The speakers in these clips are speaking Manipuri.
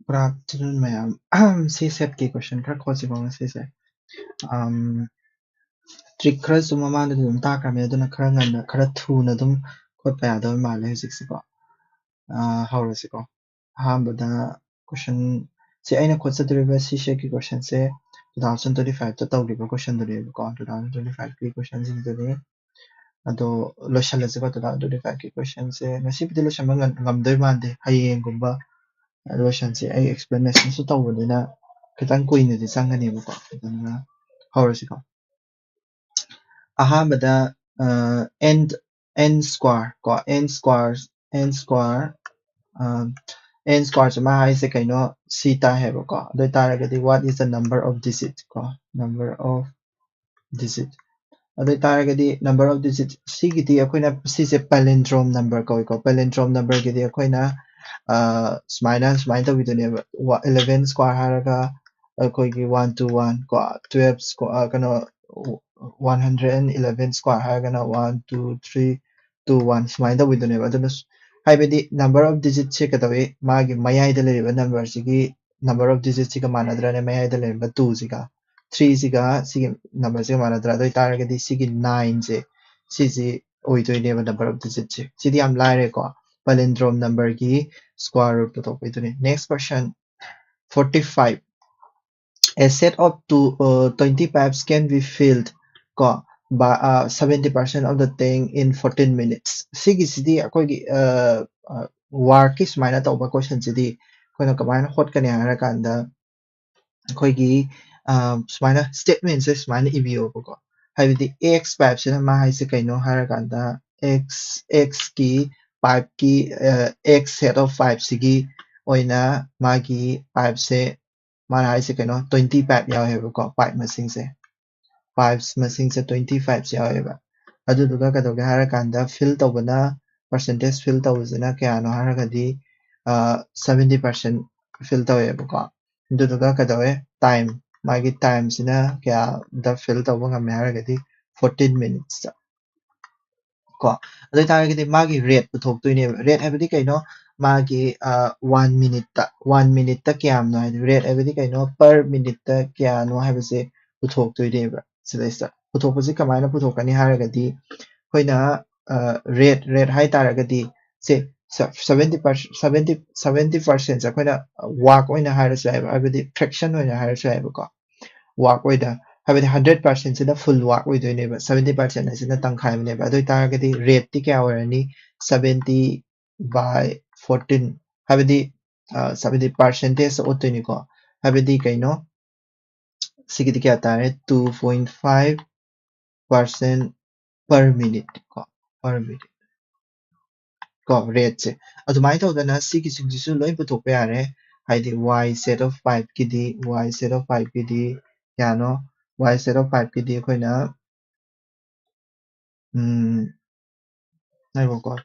Good afternoon, ma'am. C set key question khá khó chỉ bằng C set. Trick khá số mà mình dùng ta cả mấy đứa nó khá ngắn khá thu nó đúng có vẻ đó mà lấy dịch có. How là có. Bữa đó question sẽ anh có consider về C set key question sẽ 2025 cho tàu đi vào question đó đi có 2025 key question gì đó đi. Ado lo shall là có 2025 key question sẽ nó ship đi lo shall mà ngầm đôi mà đi hay em cũng ba. Lotion sẽ ai explanation số tàu rồi na cái tăng queen thì sang cái này một cái na horoscope bữa đó n square có n square n square cho mà hay sẽ cái nó theta hay có đôi ta là cái what is the number of digit có number of digit đôi ta là cái number of digit si cái thì akwai na si sẽ palindrome number có palindrome number cái thì akwai na smile tawꯤ ꯗꯨꯅꯦꯕ 11 square ꯍꯥꯏꯔꯒ ꯑꯩꯈꯣꯏꯒꯤ 121 ꯀꯣ 12 square ꯀꯩꯅꯣ 111 square ꯍꯥꯏꯔꯒꯅ 1 2 3 2 1 ꯁꯨꯃꯥꯏꯅ ꯇꯧꯕꯤꯗꯨꯅꯦꯕ ꯑꯗꯨꯅ ꯍꯥꯏꯕꯗꯤ number of digit ꯁꯦ ꯀꯩꯗꯧꯏ ꯃꯥꯒꯤ ꯃꯌꯥꯏꯗ ꯂꯩꯔꯤꯕ number ꯁꯤꯒꯤ number of digit ꯁꯤꯒ ꯃꯥꯟꯅꯗ꯭ꯔꯅꯦ ꯃꯌꯥꯏꯗ ꯂꯩꯔꯤꯕ 2 ꯁꯤꯒ 3 ꯁꯤꯒ ꯁꯤꯒꯤ number ꯁꯤꯒ ꯃꯥꯟꯅꯗ꯭ꯔꯥ ꯑꯗꯨ ꯑꯣꯏꯇꯥꯔꯒꯗꯤ ꯁꯤꯒꯤ 9 ꯁꯦ ꯁꯤꯁꯤ ꯑꯣꯏꯗꯣꯏꯅꯦꯕ number of digit ꯁꯦ ꯁꯤꯗꯤ ꯌꯥꯝ ꯂꯥꯏꯔꯦꯀꯣ palindrome number की square root पुथोकपेदुनी. Next question 45. A set of 20 pipes can be filled by 70% of the tank in 14 minutes. Sigi sidi akoigi work is minor to question sidi koina kamana hot kani harakanda akoigi minor statements is minor ibio ko. Habidi x pipes na ma haise kaino harakanda x ki pipe की x set of 5 सिगी ओइना मागी pipe से माना हाइसे कनो 20 pipe याव हेबो को pipe मसिंग से pipes मसिंग से 25 याव हेबा अदुदुगा कदोगे हारा कांदा fill तौबना percentage fill तौजना क्यानो हारा गदी 70% fill तौहेबो को अदुदुगा कदोगे time मागी time सिना क्या द fill तौबो ngam हारा गदी 14 minutes को अदु तारगदि मागी rate पुथोक्तोइने rate हाबदि कइनो मागी 1 minute ता क्यामनो हाइदि rate हाबदि कइनो per minute ता क्यानो हाबसे पुथोक्तोइनेबा सिदैसा पुथोकपसि कमाइना पुथोकनी हारगदि खोइना rate हाइ तारगदि से 70% से खोइना walk ओइना हारसु हाबदि fraction ओइना हारसु हाबको walk ओइदा हाबदि 100% सिदा full walk ओइदोइनेबा 70% सिदा तंखाइनेबा अदुइ तारगदि rate ति क्या ओरनी 70 by 14 हाबदि 70% ओतोइनिको हाबदि कइनो सिगिदि क्या तारे 2.5% per minute को per minute को rate से अदुमाइ तौदना सिगि सिंजिसु लोइ पुथोकपे यारे हाइदि y set of 5 किदि y set of 5 किदि यानो y set of 5 किदि खोइना नाइबोको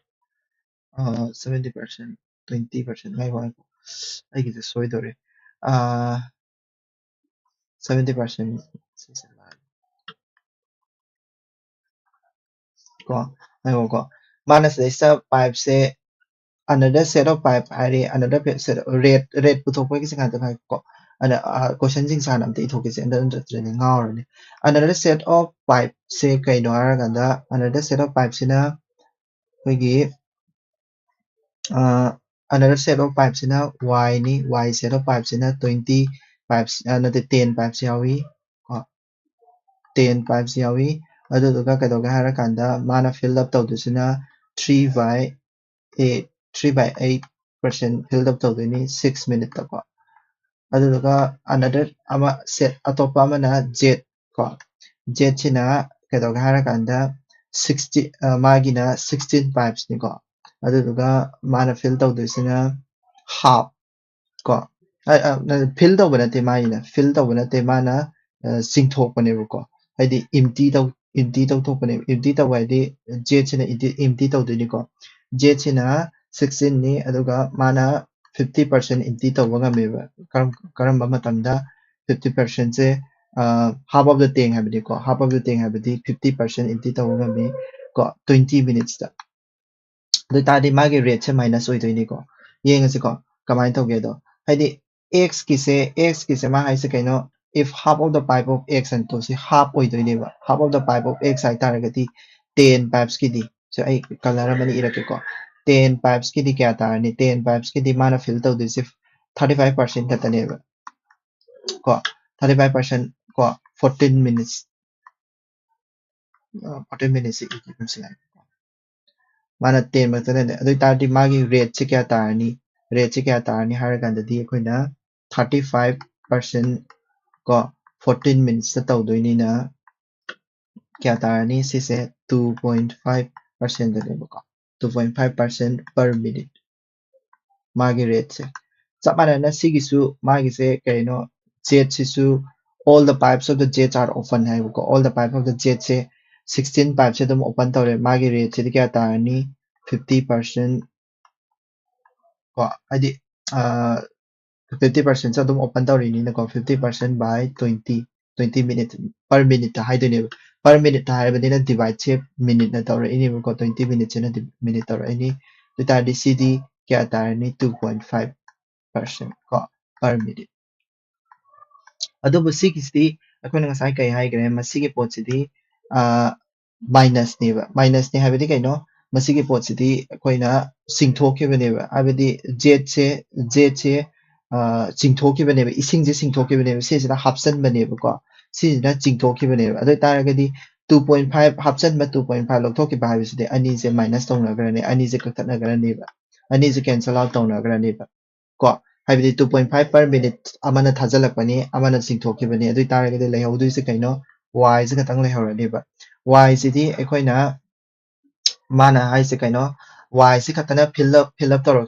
70% 20% नाइबो आइगिदि सोइदोरे 70% को नाइबोको मानस देसा pipe से another set of pipe hari another set rate puthokpa ki singa ta ko ana question jing san am te thoki se under training ngawr ni another set of pipe se kai no ara ganda another set of pipe sina koigi another set of pipe sina y ni y set of pipe sina 20 pipes another 10 pipes yawi 10 pipes yawi adu duga ka doga hara kanda mana fill up tawdusina 3 by 8 3/8% filled up tawduni 6 minute ko aduga another ama set atopa amana jet ko jet china kedoga harakanda 60 magina 16 pipes ni ko aduga mana fill tawdusina half ko fill tawbana te maina fill tawbana te mana singthokpane ko haidi empty tawthokpane empty tawai jet china empty tawduni ko jet china 16 ni aduga mana 50% empty tawba ngameba karamba matamda 50% se half of the tank habidi ko half of the tank habidi 50% empty tawba ngami ko 20 minutes da adu tadi magi rate se minus oidoini ko yengasi ko kamai tawge do haidi x ki se ma hai se kaino if half of the pipe of x and to si half oi doi ne ba half of the pipe of x ai tar ga ti 10 pipes ki di so ai color mani ira ke ko 10 pipes ki di kya tar ni 10 pipes ki di mana fill to this if 35% ka tane ba ko 35% ko 14 minutes 14 minutes se equal se mana 10 ma tane ne adoi tar di magi rate se kya tar ni rate se kya tar ni har kan da di koi na 35% ko 14 minutes ta tau doi ni na kya tar ni si se 2.5% da ne ba ko 2.5% per minute magi rate se chap mana na si gi su magi se kaino jet si su all the pipes of the jets are open hai ko all the pipes of the jet se 16 pipes se dum open tawre magi rate se kya tar ni 50% ko adi 50% sa dum open tawre ni na ko 50% by 20 minutes per minute hai de ne per minute hai ba na divide che minute na tawre ini ko 20 minutes na minute tawre ini to tar di cd kya tar ni 2.5% ko per minute adobo sigisi akhona ngasai kai hai gre masigi pot sidi minus ne ba minus ne habidi kaino masigi pot sidi akoina singthokhe bane ba habidi jet se singthokhe bane ba ising je singthokhe bane ba se sida hapsan bane ba ko se sida singthokhe bane ba adoi taragadi 2.5 hapsan ba 2.5 lokthokhe ba habidi ani se minus tongna grane ani se kakatna grane ba ani se cancel out tongna grane ba ko habidi 2.5 per minute amana thajalakwani amana singthokibani adui taragadi leihaudu se kaino y se katang leihorani ba y sidi ekoina mana hai se kaino y se katana fill up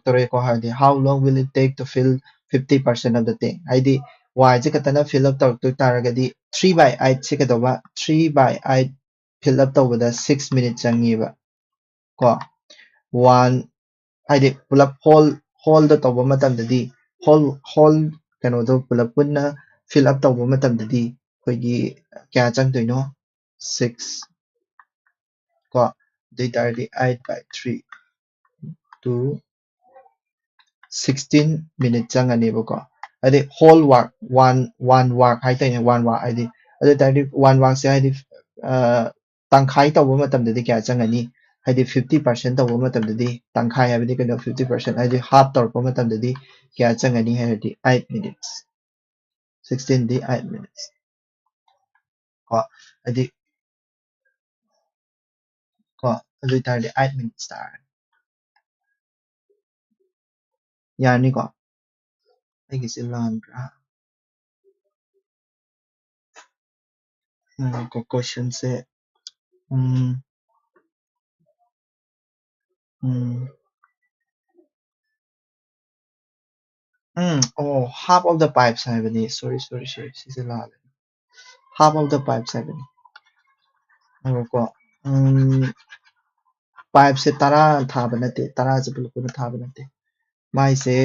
tore ko hadi how long will it take to fill 50% of the thing haidi y se katana fill up taragadi 3 by 8 se kadoba 3 by 8 fill up tawada 6 minutes changi ba ko 1 haidi pulap whole da tawba matamdadi whole kanodo pulap punna fill up tawba matamdadi koigi kya changdoino 6 ko dai tardi 8 by 3 to 16 minutes changani ko adi whole work one work hai taine one work adi adi tardi one work se adi tangkhai tawba matamdadi kya changani haidi 50% tawba matamdadi tangkhai habidi kano 50% haidi half tawba matamdadi kya changani haidi 8 minutes 16 di 8 minutes ko adi ko adi tardi 8 minutes tar yani ko ai se landra ko question se oh half of the pipes habini sorry sise la half of the pipes habini ko pipe se tara thaba nate tara se bulkuna thaba nate mai se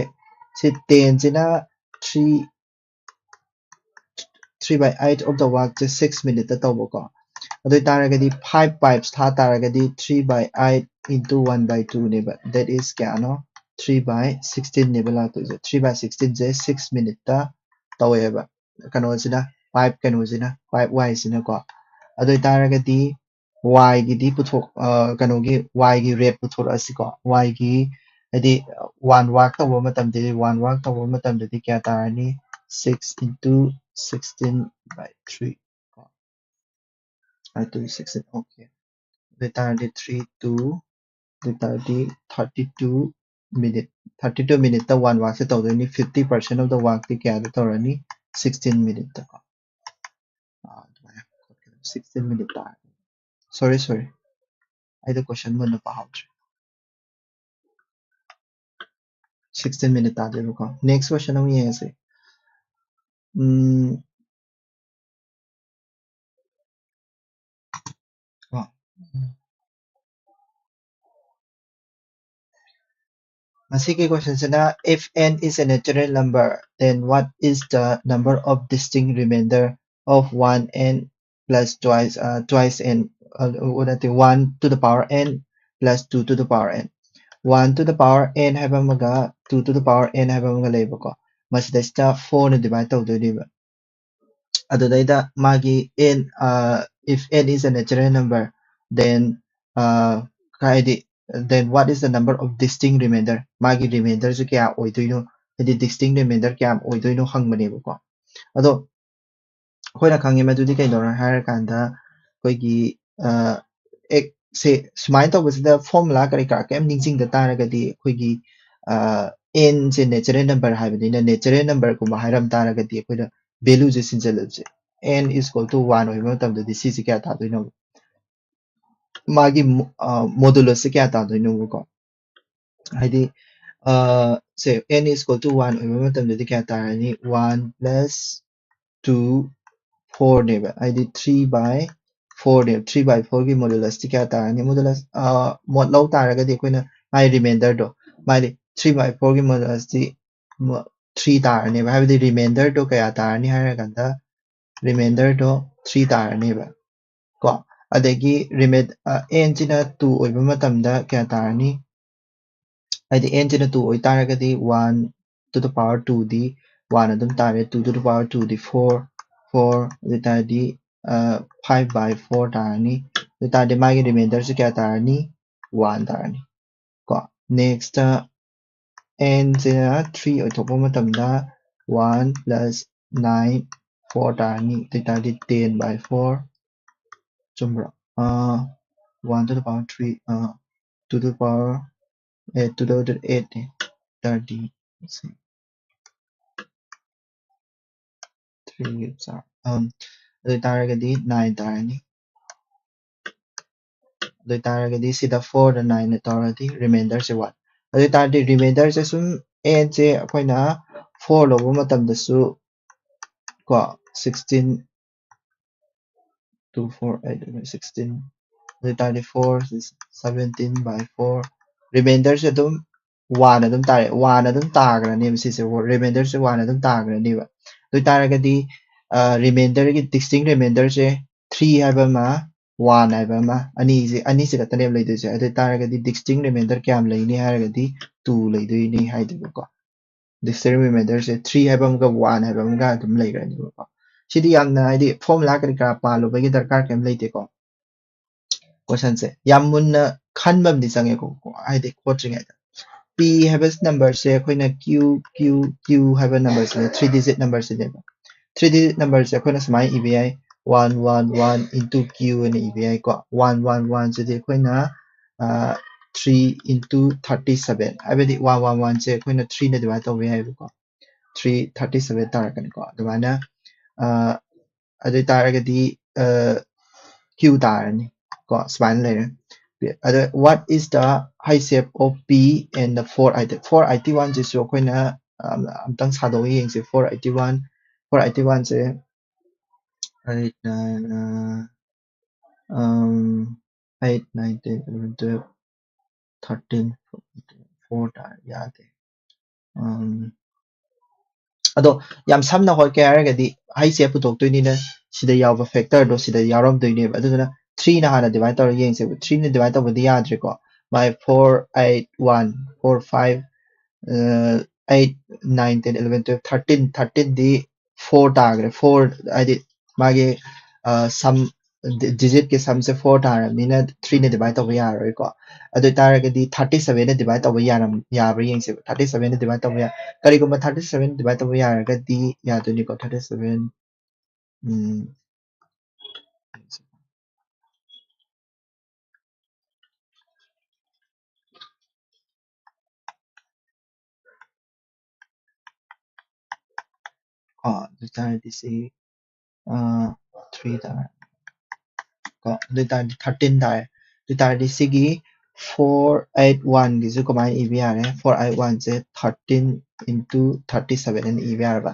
10 jina 3 by 8 of the work just 6 minutes ta tawbo ko adoi taragadi 5 pipes tha taragadi 3 by 8 into 1 by 2 ne ba that is kya no 3 by 16 ne bala to 3 by 16 je 6 minutes ta tawe ba kano sina 5 kano sina 5 y sina ko adoi taragadi y gi di puthok kano gi y gi rate puthok asi ko y gi adi 1 work tawo matam de 1 work tawo matam de kya tarani 6 into 16 by 3 I do 16 okay the target 3 to the target 32 minute 32 minute the one work to the 50% of the work the kya to rani 16 minute ta 16 minute ta sorry I the question mo na pa 16 minute ta de ko next question हम ये ऐसे Masiki question na if n is a natural number then what is the number of distinct remainder of 1n plus twice n 1 to the power n plus 2 to the power n 1 to the power n hai ba maga 2 to the power n hai ba maga leba ko ꯃꯁꯤꯗꯩꯁꯤꯗ 4ꯅ divide ꯇꯧꯗꯣꯏꯅꯦꯕ ꯑꯗꯨꯗꯩꯗ ꯃꯥꯒꯤ n if n is a natural number then ꯍꯥꯏꯗꯤ then what is the number of distinct remainder ꯃꯥꯒꯤ remainder ꯁꯦ ꯀꯌꯥ ꯑꯣꯏꯗꯣꯏꯅꯣ ꯍꯥꯏꯗꯤ distinct remainder ꯀꯌꯥ ꯑꯣꯏꯗꯣꯏꯅꯣ ꯍꯪꯕꯅꯦꯕꯀꯣ ꯑꯗꯣ ꯑꯩꯈꯣꯏꯅ ꯈꯪꯉꯤ ꯃꯗꯨꯗꯤ ꯀꯩꯗꯧꯔꯦ ꯍꯥꯏꯔꯀꯥꯟꯗ ꯑꯩꯈꯣꯏꯒꯤ ꯁꯦ ꯁꯨꯃꯥꯏꯅ ꯇꯧꯕꯁꯤꯗ ꯐꯣꯔꯃꯨꯂꯥ ꯀꯔꯤ ꯀꯔꯥ ꯀꯩꯝ ꯅꯤꯡꯁꯤꯡꯗ ꯇꯥꯔꯒꯗꯤ ꯑꯩꯈꯣꯏꯒꯤ n ꯁꯦ ꯅꯦꯆꯔꯦꯜ ꯅꯝꯕꯔ ꯍꯥꯏꯕꯅꯤꯅ ꯅꯦꯆꯔꯦꯜ ꯅꯝꯕꯔꯒꯨꯝꯕ ꯍꯥꯏꯔꯝ ꯇꯥꯔꯒꯗꯤ ꯑꯩꯈꯣꯏꯅ ꯚꯦꯂꯨꯁꯦ ꯁꯤꯟꯖꯜꯂꯁꯦ n is equal to 1 ꯑꯣꯏꯕ ꯃꯇꯝꯗꯗꯤ ꯁꯤꯁꯦ ꯀꯌꯥ ꯇꯥꯗꯣꯏꯅꯣ ꯃꯥꯒꯤ ꯃꯣꯗꯨꯂꯁꯁꯦ ꯀꯌꯥ ꯇꯥꯗꯣꯏꯅꯣꯕꯀꯣ ꯍꯥꯏꯗꯤ ꯁꯦ n is equal to 1 ꯑꯣꯏꯕ ꯃꯇꯝꯗꯗꯤ ꯀꯌꯥ ꯇꯥꯔꯅꯤ 1 plus 2 4 नेबा आइदि 3/4 ने 3/4 की मॉड्यूलस क्या तारनी मॉड्यूलस मोड लौ तारगदि अखोइना माइ रिमाइंडर दो माइ 3/4 की मॉड्यूलस 3 तारने बा हाइबदि रिमाइंडर दो कया तारनी हाइरगंदा रिमाइंडर दो 3 तारने बा को अदगी रिमेड n जिना 2 ओइबा मतमदा क्या तारनी आइदि n जिना 2 ओइ तारगदि 1 to the power 2 दी 1 अदुम तारे 2 to the power 2 दी 4 तारदी 5/4 तारनी तारदी मागी रिमाइंडर से क्या तारनी 1 तारनी को नेक्स्ट n से 3 ओइथोपा मतमदा 1 plus 9 4 तारनी तारदी 10/4 चुम्ब्रा 1 to the power 3 2 to the power 8 to the power 8 30 3 तारगदी 9 तारनी तारगदी सिदा 4 दा 9 तारदी रिमाइंडर से 1 अदु तारदी रिमाइंडर से सुम n से अखोइना 4 लोबो मतमदसु को 16 2 4 8 16 अदु तारदी 4 17/4 रिमाइंडर से तुम 1 अदुम तारे 1 अदुम ताग्रनी सिसे रिमाइंडर से 1 अदुम ताग्रनी बा अदु तारगदी रिमाइंडर की डिस्टिंक्ट रिमाइंडर से 3 हाइबमा 1 हाइबमा अनि से कतने लेदोसे अदु तारगदी डिस्टिंक्ट रिमाइंडर क्या लेनी हारगदी 2 लेदोइनी हाइदबको डिस्टिंक्ट रिमाइंडर से 3 हाइबमगा 1 हाइबमगा अदुम लेग्रनीबको सिदी यामना हाइदि फॉर्मुला करी का पालोबगी दरकार केम लेतेको क्वेश्चन से याम मुन्ना खनबमदि चंगेको हाइदि कोट्रिंग p हाइबस नंबर से अखोइना q q q हाइबा नंबर से 3 डिजिट नंबर से देबा 3 digit number से अखोइना समाई EBI 111 into Q and EBI को 111 से अखोइना 3 into 37 हाइबदि 111 से अखोइना 3 ने डिवाइड तौबा याइबो को 3 37 तारकनि को अदुमाना अदु तारगदि Q तारनि को स्पाइन लेरे अदु what is the high shape of P and the 481 से अखोइना अमतंग सादो येंगसे 481 से 8 9 10 11 12 13 4 यादे अदो याम समना होय के हारगदि हाई से पुथोक्तोइनिना सिदा यावबा फैक्टर दो सिदा यारमदोइने अदुना 3 ना हाना डिवाइड तौर येंगसे 3 ने डिवाइड तौबदि याद्रेको माय 481 45 8 9 10 11 12 13 दी 4 तागरे 4 आदि मागे सम डिजिट के सम से 4 तारबनिना 3 ने डिवाइड तौबा यारोइको अदु तारगदि 37 ने डिवाइड तौबा याब्रा येंगसे 37 ने डिवाइड तौबा करिगुमा 37 डिवाइड तौबा यारगदि यादोनिको 37 तारदिसे 3 तार को 13 तार तारदिसेगी 481 गिसु कमाई EBR 481 से 13 into 37 and EBR बा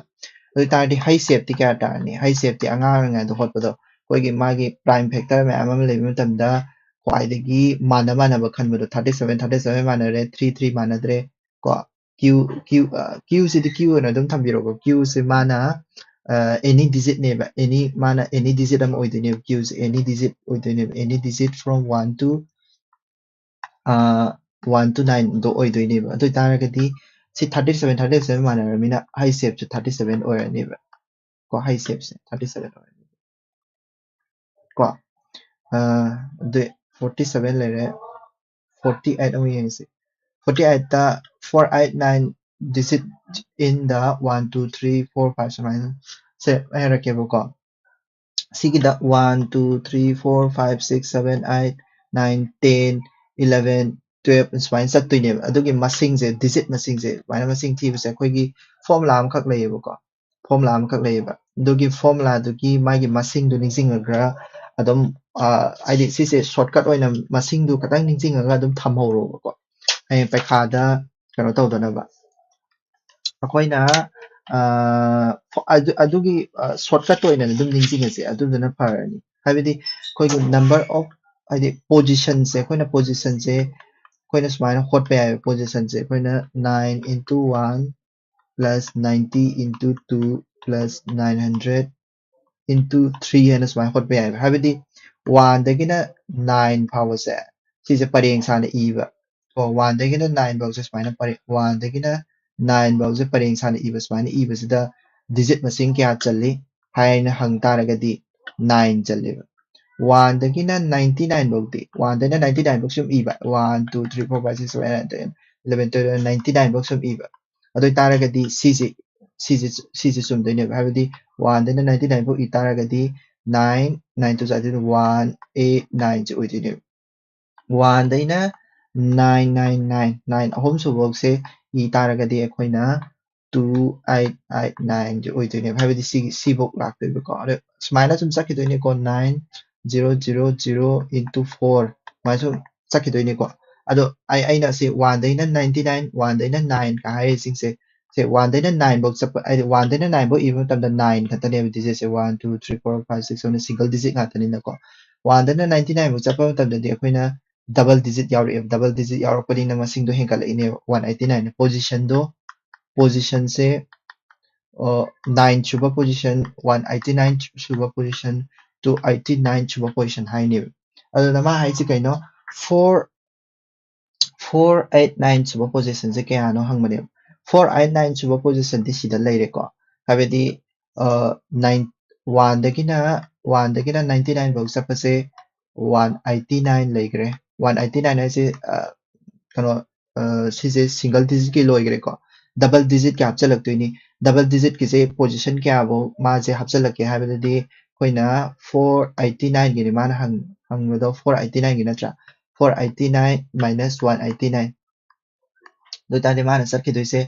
तारदि हाई सेफ्टी क्या तारनी हाई सेफ्टी अंगांग दो होतबदो कोइगी मागी प्राइम फैक्टर में अमम लेबि मतमदा क्वाइदगी मानब खनबदो 37 मानरे 3 मानद्रे को q सिदि q न दम थंबिरोको q से माना any digit नेबा any digit am ओइदोने q से any digit from 1 to 1 to 9 दो ओइदोने अदु तारगदि ꯁꯤ 37 ꯃꯥꯟꯅꯔꯕꯅꯤꯅ ꯍꯩ ꯁꯦꯞꯁꯨ 37 ꯑꯣꯏꯔꯅꯦꯕ ꯀꯣ ꯍꯩ ꯁꯦꯞꯁꯦ 37 ꯑꯣꯏꯔꯅꯤ ꯀꯣ ꯑꯗꯨ 47 ꯂꯩꯔꯦ 48 ꯑꯃꯨꯛ ꯌꯦꯡꯁꯤ 48 ꯇ 489 digit in the 1 2 3 4 5 ꯁꯨꯃꯥꯏꯅ ꯁꯦ ꯍꯥꯏꯔꯛꯀꯦꯕꯀꯣ ꯁꯤꯒꯤꯗ 1 2 3 4 5 6 7 8 9 10 11 12 ꯁꯨꯃꯥꯏꯅ ꯆꯠꯇꯣꯏꯅꯦꯕ ꯑꯗꯨꯒꯤ ꯃꯁꯤꯡꯁꯦ ꯗꯤꯖꯤꯠ ꯃꯁꯤꯡꯁꯦ ꯁꯨꯃꯥꯏꯅ ꯃꯁꯤꯡ ꯊꯤꯕꯁꯦ ꯑꯩꯈꯣꯏꯒꯤ ꯐꯣꯔꯃꯨꯂꯥ ꯑꯃꯈꯛ ꯂꯩꯌꯦꯕꯀꯣ ꯐꯣꯔꯃꯨꯂꯥ ꯑꯃꯈꯛ ꯂꯩꯌꯦꯕ ꯑꯗꯨꯒꯤ ꯐꯣꯔꯃꯨꯂꯥꯗꯨꯒꯤ ꯃꯥꯒꯤ ꯃꯁꯤꯡꯗꯨ ꯅꯤꯡꯁꯤꯡꯉꯒ ꯑꯗꯨꯝ ꯍꯥꯏꯗꯤ ꯁꯤꯁꯦ ꯁꯣꯔꯠꯀꯠ ꯑꯣꯏꯅ ꯃꯁꯤꯡꯗꯨ ꯈꯇꯪ ꯅꯤꯡꯁꯤꯡꯉꯒ ꯑꯗꯨꯝ ꯊꯝꯍꯧꯔꯣꯕꯀꯣ ꯍꯌꯦꯡ ꯄꯩꯈꯥꯗ ꯀꯩꯅꯣ ꯇꯧꯗꯅꯕ ꯑꯩꯈꯣꯏꯅ ꯑꯗꯨꯒꯤ ꯁꯣꯔꯠꯀꯠꯇ ꯑꯣꯏꯅ ꯑꯗꯨꯝ ꯅꯤꯡꯁꯤꯡꯉꯁꯦ ꯑꯗꯨꯗꯨꯅ ꯐꯔꯅꯤ ꯍꯥꯏꯕꯗꯤ ꯑꯩꯈꯣꯏꯒꯤ ꯅꯝꯕꯔ ꯑꯣꯐ ꯍꯥꯏꯗꯤ ꯄꯣꯖꯤꯁꯟꯁꯦ ꯑꯩꯈꯣꯏꯅ ꯄꯣꯖꯤꯁꯟꯁꯦ ꯑꯩꯈꯣꯏꯅ ꯁꯨꯃꯥꯏꯅ ꯍꯣꯠꯄ ꯌꯥꯏꯕ ꯄꯣꯖꯤꯁꯟꯁꯦ ꯑꯩꯈꯣꯏꯅ 9 into 1 plus 90 into 2 plus 900 into 3 ꯍꯥꯏꯅ ꯁꯨꯃꯥꯏꯅ ꯍꯣꯠꯄ ꯌꯥꯏꯕ ꯍꯥꯏꯕꯗꯤ 1 9 ꯐꯥꯎꯕꯁꯦ ꯁꯤꯁꯦ ꯄꯔꯦꯡ ꯁꯥꯅ ꯏꯕ ꯀꯣ 1 9 ꯐꯥꯎꯁꯦ ꯁꯨꯃꯥꯏꯅ 1 9 ꯐꯥꯎꯁꯦ ꯄꯔꯦꯡ ꯁꯥꯅ ꯏꯕ ꯁꯨꯃꯥꯏꯅ ꯏꯕꯁꯤꯗ ꯗꯤꯖꯤꯠ ꯃꯁꯤꯡ ꯀꯌꯥ ꯆꯜꯂꯤ ꯍꯥꯏꯅ ꯍꯪ ꯇꯥꯔꯒꯗꯤ 9 ꯆꯜꯂꯦꯕ 1 99 ꯐꯥꯎꯗꯤ 1 99 ꯐꯥꯎ ꯁꯨꯝ ꯏꯕ 1 2 3 4 5 6 7 8 9 11 12 99 ꯐꯥꯎ ꯁꯨꯝ ꯏꯕ ꯑꯗꯨ ꯑꯣꯏꯇꯥꯔꯒꯗꯤ ꯁꯤꯁꯦ ꯆꯨꯝꯗꯣꯏꯅꯦꯕ ꯍꯥꯏꯕꯗꯤ 1 99 ꯐꯥꯎ ꯏ ꯇꯥꯔꯒꯗꯤ 9 9 2 1 8 9 ꯁꯦ ꯑꯣꯏꯗꯣꯏꯅꯦꯕ 1 999 9 ꯑꯍꯨꯝ ꯁꯨꯕꯁꯦ ꯏ ꯇꯥꯔꯒꯗꯤ ꯑꯩꯈꯣꯏꯅ 2889 ꯁꯦ ꯑꯣꯏꯗꯣꯏꯅꯦꯕ ꯍꯥꯏꯕꯗꯤ ꯁꯤꯐꯧ ꯂꯥꯛꯇꯣꯏꯕꯀꯣ ꯑꯗꯣ ꯁꯨꯃꯥꯏꯅ ꯁꯨꯝ ꯆꯠꯈꯤꯗꯣꯏꯅꯦꯀꯣ 9 0 0 0 into 4 ꯁꯨꯃꯥꯏꯅ ꯁꯨꯝ ꯆꯠꯈꯤꯗꯣꯏꯅꯦꯀꯣ ꯑꯗꯣ ꯑꯩꯅ ꯁꯤ 1 99 1 9 ꯀ ꯍꯥꯏꯔꯤꯁꯤꯡꯁꯦ ꯁꯦ 1 9 ꯐꯥꯎ ꯆꯠꯄ ꯍꯥꯏꯗꯤ 1 9 ꯐꯥꯎ ꯏꯕ ꯃꯇꯝꯗ 9 ꯈꯛꯇꯅꯦꯕ ꯗꯤꯖꯤꯠꯁꯦ 1 2 3 4 5 6 7 ꯁꯤꯡꯒꯜ ꯗꯤꯖꯤꯠ ꯉꯥꯛꯇꯅꯤꯅꯀꯣ 1 99 ꯐꯥꯎ ꯆꯠꯄ ꯃꯇꯝꯗꯗꯤ ꯑꯩꯈꯣꯏꯅ ꯗꯕꯜ ꯗꯤꯖꯤꯠ ꯌꯥꯎꯔꯛꯑꯦꯕ ꯗꯕꯜ ꯗꯤꯖꯤꯠ ꯌꯥꯎꯔꯛꯄꯅꯤꯅ ꯃꯁꯤꯡꯗꯣ ꯍꯦꯟꯒꯠꯂꯛꯏꯅꯦꯕ 189 ꯄꯣꯖꯤꯁꯟꯁꯦ 9 ꯁꯨꯕ ꯄꯣꯖꯤꯁꯟ 189 ꯁꯨꯕ ꯄꯣꯖꯤꯁꯟ 289 ꯁꯨꯕ ꯄꯣꯖꯤꯁꯟ ꯍꯥꯏꯅꯦꯕ ꯑꯗꯨꯅ ꯃꯥ ꯍꯥꯏꯁꯤ ꯀꯩꯅꯣ 489 ꯁꯨꯕ ꯄꯣꯖꯤꯁꯟꯁꯦ ꯀꯌꯥꯅꯣ ꯍꯪꯕꯅꯦꯕ 489 ꯁꯨꯕ ꯄꯣꯖꯤꯁꯟꯗꯤ ꯁꯤꯗ ꯂꯩꯔꯦꯀꯣ ꯍꯥꯏꯕꯗꯤ 1 1 99 ꯐꯥꯎ ꯆꯠꯄꯁꯦ 189 ꯂꯩꯈ꯭रे 189 ꯍꯥꯏꯁꯦ ꯀꯩꯅꯣ ꯁꯤꯁꯦ ꯁꯤꯡगꯜ ꯗꯤꯖꯤꯠꯀꯤ ꯂꯣꯏꯈ꯭रेꯀꯣ ꯗꯕꯜ ꯗꯤꯖꯤꯠꯀꯤ ꯍꯥꯞꯆꯤꯜꯂꯛꯇꯣꯏꯅꯤ ꯗꯕꯜ ꯗꯤꯖꯤꯠꯀꯤꯁꯦ ꯄꯣꯖꯤꯁꯟ ꯀꯌꯥꯐꯧ मासे ꯍꯥꯞꯆꯤꯜꯂꯛꯀꯦ ꯍꯥꯏꯕꯗꯗꯤ ꯑꯩꯈꯣꯏꯅ 489 ꯒꯤꯅꯤ ꯃꯥꯅ ꯍꯪꯕꯗꯣ 489 ꯒꯤ ꯅꯠꯇ꯭ꯔꯥ 489 minus 189 ꯑꯗꯨ ꯇꯥꯔꯗꯤ ꯃꯥꯅ ꯆꯠꯈꯤꯗꯣꯏꯁꯦ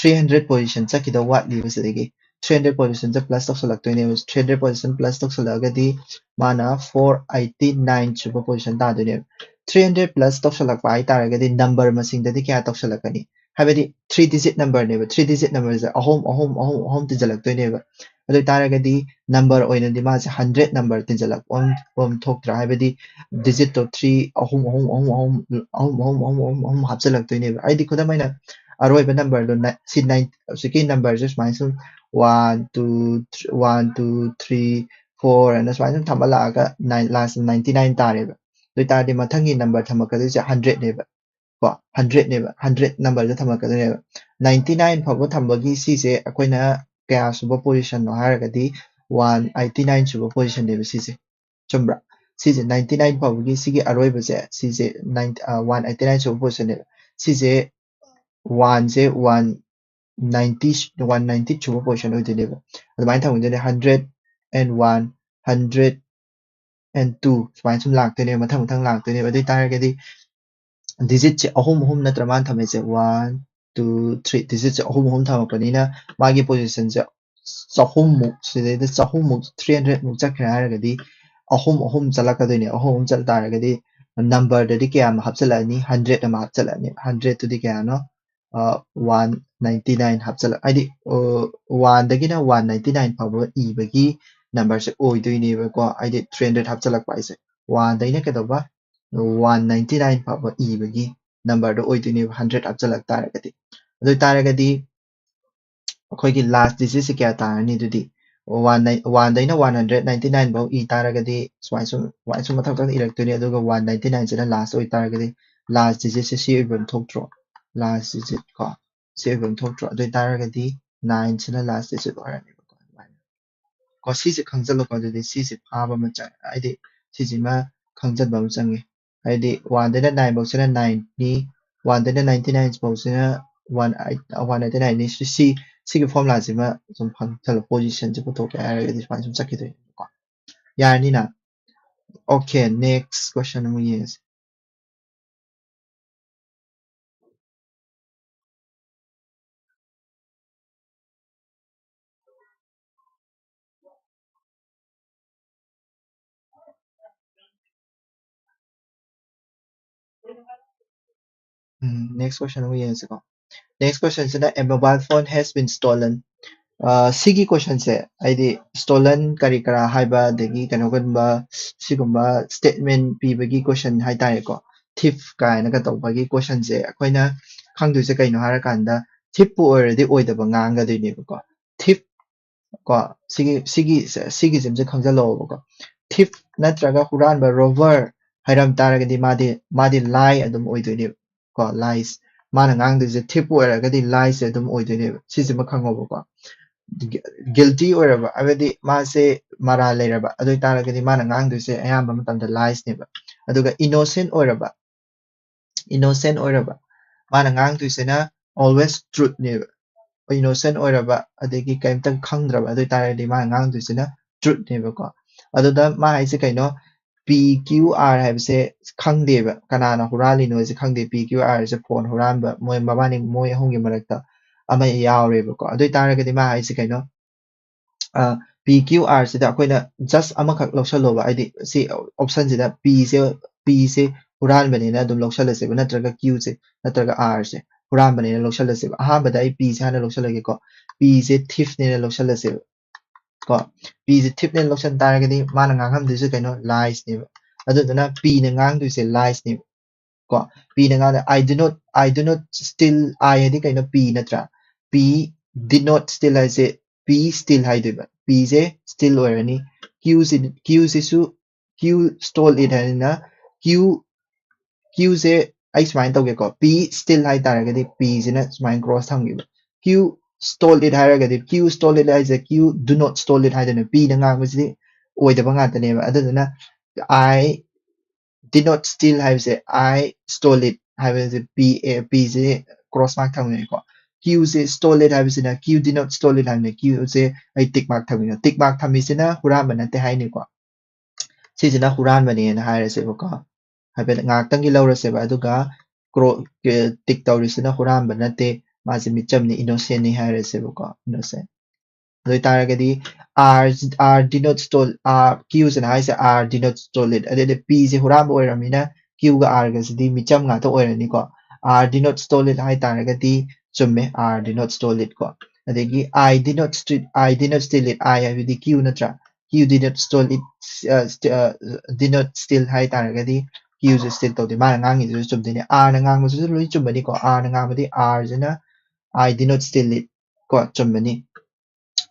300 ꯄꯣꯖꯤꯁꯟ ꯆꯠꯈꯤꯗꯧ ꯋꯥꯠꯂꯤꯕꯁꯤꯗꯒꯤ 300 ꯄꯣꯖꯤꯁꯟꯁꯦ ꯄ꯭ꯂꯁ ꯇꯧꯁꯜꯂꯛꯇꯣꯏꯅꯦꯕ 300 ꯄꯣꯖꯤꯁꯟ ꯄ꯭ꯂꯁ ꯇꯧꯁꯜꯂꯛꯑꯒꯗꯤ ꯃꯥꯅ 489 ꯁꯨꯕ ꯄꯣꯖꯤꯁꯟ ꯇꯥꯗꯣꯏꯅꯦꯕ 300 ꯄ꯭ꯂꯁ ꯇꯧꯁꯜꯂꯛꯄ ꯍꯥꯏꯇꯥꯔꯒꯗꯤ ꯅꯝꯕꯔ ꯃꯁꯤꯡꯗꯗꯤ ꯀꯌꯥ ꯇꯧꯁꯜꯂꯛꯀꯅꯤ ꯍꯥꯏꯕꯗꯤ 3 ꯗꯤꯖꯤꯠ ꯅꯝꯕꯔꯅꯦꯕ 3 ꯗꯤꯖꯤꯠ ꯅꯝꯕꯔꯁꯦ ꯑꯍꯨꯝ ꯇꯤꯟꯖꯜꯂꯛꯇꯣꯏꯅꯦꯕ ꯑꯗꯨ ꯑꯣꯏꯇꯥꯔꯒꯗꯤ ꯅꯝꯕꯔ ꯑꯣꯏꯅꯗꯤ ꯃꯥꯁꯦ 100 ꯅꯝꯕꯔ ꯇꯤꯟꯖꯜꯂꯛꯄ ꯊꯣꯛꯇ꯭ꯔꯥ ꯍꯥꯏꯕꯗꯤ ꯗꯤꯖꯤꯠꯇꯣ 3 ꯑꯍꯨꯝ ꯍꯥꯞꯆꯤꯜꯂꯛꯇꯣꯏꯅꯦꯕ ꯑꯩꯗꯤ ꯈꯨꯗꯝ ꯑꯣꯏꯅ ꯑꯔꯣꯏꯕ ꯅꯝꯕꯔꯗꯣ ꯍꯧꯖꯤꯛꯀꯤ ꯅꯝꯕꯔꯁꯦ ꯁꯨꯃꯥꯏꯅ ꯁꯨꯝ 1 2 1 2 3 4 ꯑꯅ ꯁꯨꯃꯥꯏꯅ ꯁꯨꯝ ꯊꯝꯕ ꯂꯥꯛꯑꯒ ꯂꯥꯁ 99 ꯇꯥꯔꯦꯕ ꯑꯗꯨ ꯑꯣꯏꯇꯥꯔꯗꯤ ꯃꯊꯪꯒꯤ ꯅꯝꯕꯔ ꯊꯝꯃꯛꯀꯗꯣꯏꯁꯦ 100ꯅꯦꯕ ꯀꯣ 100ꯅꯦꯕ 100 ꯅꯝꯕꯔꯁꯦ ꯊꯝꯃꯛꯀꯗꯣꯏꯅꯦꯕ 99 ꯐꯥꯎꯕ ꯊꯝꯕꯒꯤ ꯁꯤꯁꯦ ꯑꯩꯈꯣꯏꯅ ꯀꯌꯥ ꯁꯨꯕ ꯄꯣꯖꯤꯁꯟꯅꯣ ꯍꯥꯏꯔꯒꯗꯤ 189 ꯁꯨꯕ ꯄꯣꯖꯤꯁꯟꯅꯦꯕ ꯁꯤꯁꯦ ꯆꯨꯝꯕ꯭ꯔꯥ ꯁꯤꯁꯦ 99 ꯐꯥꯎꯕꯒꯤ ꯁꯤꯒꯤ ꯑꯔꯣꯏꯕꯁꯦ ꯁꯤꯁꯦ 189 ꯁꯨꯕ ꯄꯣꯖꯤꯁꯟꯅꯦꯕ ꯁꯤꯁꯦ 1ꯁꯦ 190 ꯁꯨꯕ ꯄꯣꯖꯤꯁꯟ ꯑꯣꯏꯗꯣꯏꯅꯦꯕ ꯑꯗꯨꯃꯥꯏꯅ ꯊꯝꯈꯤꯗꯣꯏꯅꯦ 101 102 ꯁꯨꯃꯥꯏꯅ ꯁꯨꯝ ꯂꯥꯛꯇꯣꯏꯅꯦꯕ ꯃꯊꯪ ꯂꯥꯛꯇꯣꯏꯅꯦꯕ ꯑꯗꯨ ꯑꯣꯏꯇꯥꯔꯒꯗꯤ ꯗꯤꯖꯤꯠꯁꯦ ꯑꯍꯨꯝ ꯅꯠꯇ꯭ꯔ ꯃꯥꯅ ꯊꯝꯃꯤꯁꯦ 1 2 3 ꯗꯤꯖꯤꯠꯁꯦ ꯑꯍꯨꯝ ꯊꯝꯃꯛꯄꯅꯤꯅ ꯃꯥꯒꯤ ꯄꯣꯖꯤꯁꯟꯁꯦ ꯆꯍꯨꯝꯃꯨꯛ ꯁꯤꯗꯩꯗ ꯆꯍꯨꯝꯃꯨꯛ 300 ꯆꯠꯈ꯭ꯔꯦ ꯍꯥꯏꯔꯒꯗꯤ ꯑꯍꯨꯝ ꯆꯠꯂꯛꯀꯗꯣꯏꯅꯦ ꯑꯍꯨꯝ ꯆꯠ ꯇꯥꯔꯒꯗꯤ ꯅꯝꯕꯔꯗꯗꯤ ꯀꯌꯥꯝ ꯍꯥꯞꯆꯤꯜꯂꯛꯑꯅꯤ 100 ꯑꯃ ꯍꯥꯞꯆꯤꯜꯂꯛꯑꯅꯤ 100ꯇꯨꯗꯤ ꯀꯌꯥꯅꯣ 199 ꯍꯥꯞꯆꯤꯜꯂꯛ ꯍꯥꯏꯗꯤ 199 ꯐꯥꯎꯕ ꯏꯕꯒꯤ ꯅꯝꯕꯔꯁꯦ ꯑꯣꯏꯗꯣꯏꯅꯦꯕꯀꯣ ꯍꯥꯏꯗꯤ 300 ꯍꯥꯞꯆꯤꯜꯂꯛꯄ ꯍꯥꯏꯁꯦ 1 ꯀꯩꯗꯧꯕ 199 ꯐꯥꯎꯕ ꯏꯕꯒꯤ ꯅꯝꯕꯔꯗꯣ ꯑꯣꯏꯗꯣꯏꯅꯦꯕ 100 ꯍꯥꯞꯆꯤꯜꯂꯛ ꯇꯥꯔꯒꯗꯤ ꯑꯗꯨ ꯑꯣꯏꯇꯥꯔꯒꯗꯤ ꯑꯩꯈꯣꯏꯒꯤ ꯂꯥꯁ ꯗꯤꯖꯤꯠꯁꯦ ꯀꯌꯥ ꯇꯥꯔꯅꯤ ꯑꯗꯨꯗꯤ 199 ꯐꯥꯎ ꯏ ꯇꯥꯔꯒꯗꯤ ꯁꯨꯃꯥꯏꯅ ꯁꯨꯝ ꯃꯊꯪ ꯏꯔꯛꯇꯣꯏꯅꯦ ꯑꯗꯨꯒ 199 ꯁꯤꯅ ꯂꯥꯁ ꯑꯣꯏꯇꯥꯔꯒꯗꯤ ꯂꯥꯁ ꯗꯤꯖꯤꯠꯁꯦ ꯁꯤ ꯑꯣꯏꯐꯝ ꯊꯣꯛꯇ꯭ꯔꯣ ꯂꯥꯁ ꯗꯤꯖꯤꯠ ꯀꯣ 7 ꯊꯣꯛꯇ꯭ꯔꯣ ꯑꯗꯨ ꯇꯥꯔꯒꯗꯤ 9 ꯁꯤꯅ ꯂꯥꯁ ꯗꯤꯖꯤꯠ ꯑꯣꯏꯔꯅꯤꯕꯀꯣ ꯑꯗꯨꯃꯥꯏꯅ ꯀꯣ ꯁꯤꯁꯦ ꯈꯪꯖꯜꯂꯣꯀꯣ ꯑꯗꯨꯗꯤ ꯁꯤꯁꯦ ꯐꯥꯕ ꯑꯃ ꯆꯪꯉꯦ ꯍꯥꯏꯗꯤ ꯁꯤꯁꯤꯃ ꯈꯪꯖꯟꯕ ꯑꯃ ꯆꯪꯉꯦ ꯍꯥꯏꯗꯤ 1 ꯗꯩꯅ 9 ꯐꯥꯎꯁꯤꯅ 9ꯅꯤ 1 ꯗꯩꯅ 99 ꯐꯥꯎꯁꯤꯅ 199ꯅꯤ सिगी फॉर्मूला सिमा सम चलो पोजीशन से पुथोके हायरगदि सुमाय सम चखिदोइनेको यारनिना ओके नेक्स्ट क्वेश्चन अमु येंगे next question अमु येंगे को next question is that a mobile phone has been stolen सिगी क्वेश्चन से आइदि stolen करी करा हाइबा देगी कनोगनबा सिगुम्बा स्टेटमेंट पीबगी क्वेश्चन हाइ तारेको thief कायना का तौबगी क्वेश्चन से अखोइना खंगदुइसे कइनो हारा कांदा thief पु ओइरदि ओइदबा ngangadुइनेबको thief को सिगी जिमसे खंगजलोबको thief नत्रगा हुरानबा rover हाइरम तारगदि मादि lie अदुम ओइदुइने को lies माना nganगदुइसे thief पु ओइरगदि lies अदुम ओइदुइने सिजिमा खंगोबको guilty ओइरबा अबदि मासे मरा लेरबा अदुइ तारगदि माना nganगदुइसे अयाम्बा मतमदा lies नेबा अदुगा innocent ओइरबा माना nganगदुइसेना always truth नेबा innocent ओइरबा अदगी कैमतंग खंगद्रबा अदुइ तारगदि माना nganगदुइसेना truth नेबको अदुदा मा हाइसे कैनो PQR हाइबसे खंगदेबा कनाना हुरालिनो से खंगदे PQR से फोन हुरानबा मोय मबानी मोय अहुंगे मरक्ता अमा यावरेबको अदुइ तारगदि मा हाइसे कैनो PQR सिदा अखोइना जस्ट अमखक लौसलोबा आइदि सी ऑप्शन सिदा P से हुरान बनेना अदुम लौसलसेबा नत्रगा Q से नत्रगा R से हुरान बनेना लौसलसेबा अहाबदा आई P से हाना लौसलगेको P से thief नेना लौसलसेबा को P से thief नेना लौसल तारगदि माना ngangamदिसे कैनो lies नेबा अदुदना P ने nganगदुइसे lies नेबा को P ने ngang I do not steal I यदि canoe P नत्रा P did not steal ऐसे P steal हाइदुइबा P से steal ओइरनी Q से सु Q stole it है ना Q से आई सुमाइन तौगेको P steal हाइ तारगदि P से ना सुमाइन क्रॉस थंगिबा Q stole it हाइरगदि Q stole it ऐसे Q do not stole it हाइदना P ने nganगबसिदि ओइदबा ngaतनेबा अदुदना I did not steal हाइबसे I stole it हाइबसे P से क्रॉस मार्क थंगिको Q से stole it हाइबसिना Q did not stole it हाइबने Q से आई टिक मार्क थंगिना टिक मार्क थमिसिना हुरानबा नते हाइनेको सिजिना हुरानबनेना हाइरसेबको हाइबे ngaktang gi lauraseba aduga tick तौरिसिना हुरानबा नते मासे मिचमनि innocent नि हाइरसेबको innocent अदुइ तारगदि R did not stole Q से हाइसे R did not stole it अदे P से हुरानबा ओइरमिना Q गा R गसिदि मिचम गातो ओइरनिको R did not stole it हाइ तारगदि चुम्मे R did not stole it को अदेगी I did not steal it I हाइबदि Q नत्रा Q did not stole it did not steal हाइ तारगदि Q से steal तौदि माना ngangi से चुमदिने R ना nganगबसु लोइ चुम्बनि को R ना nganगबदि R Jena I did not steal it को चुम्बनि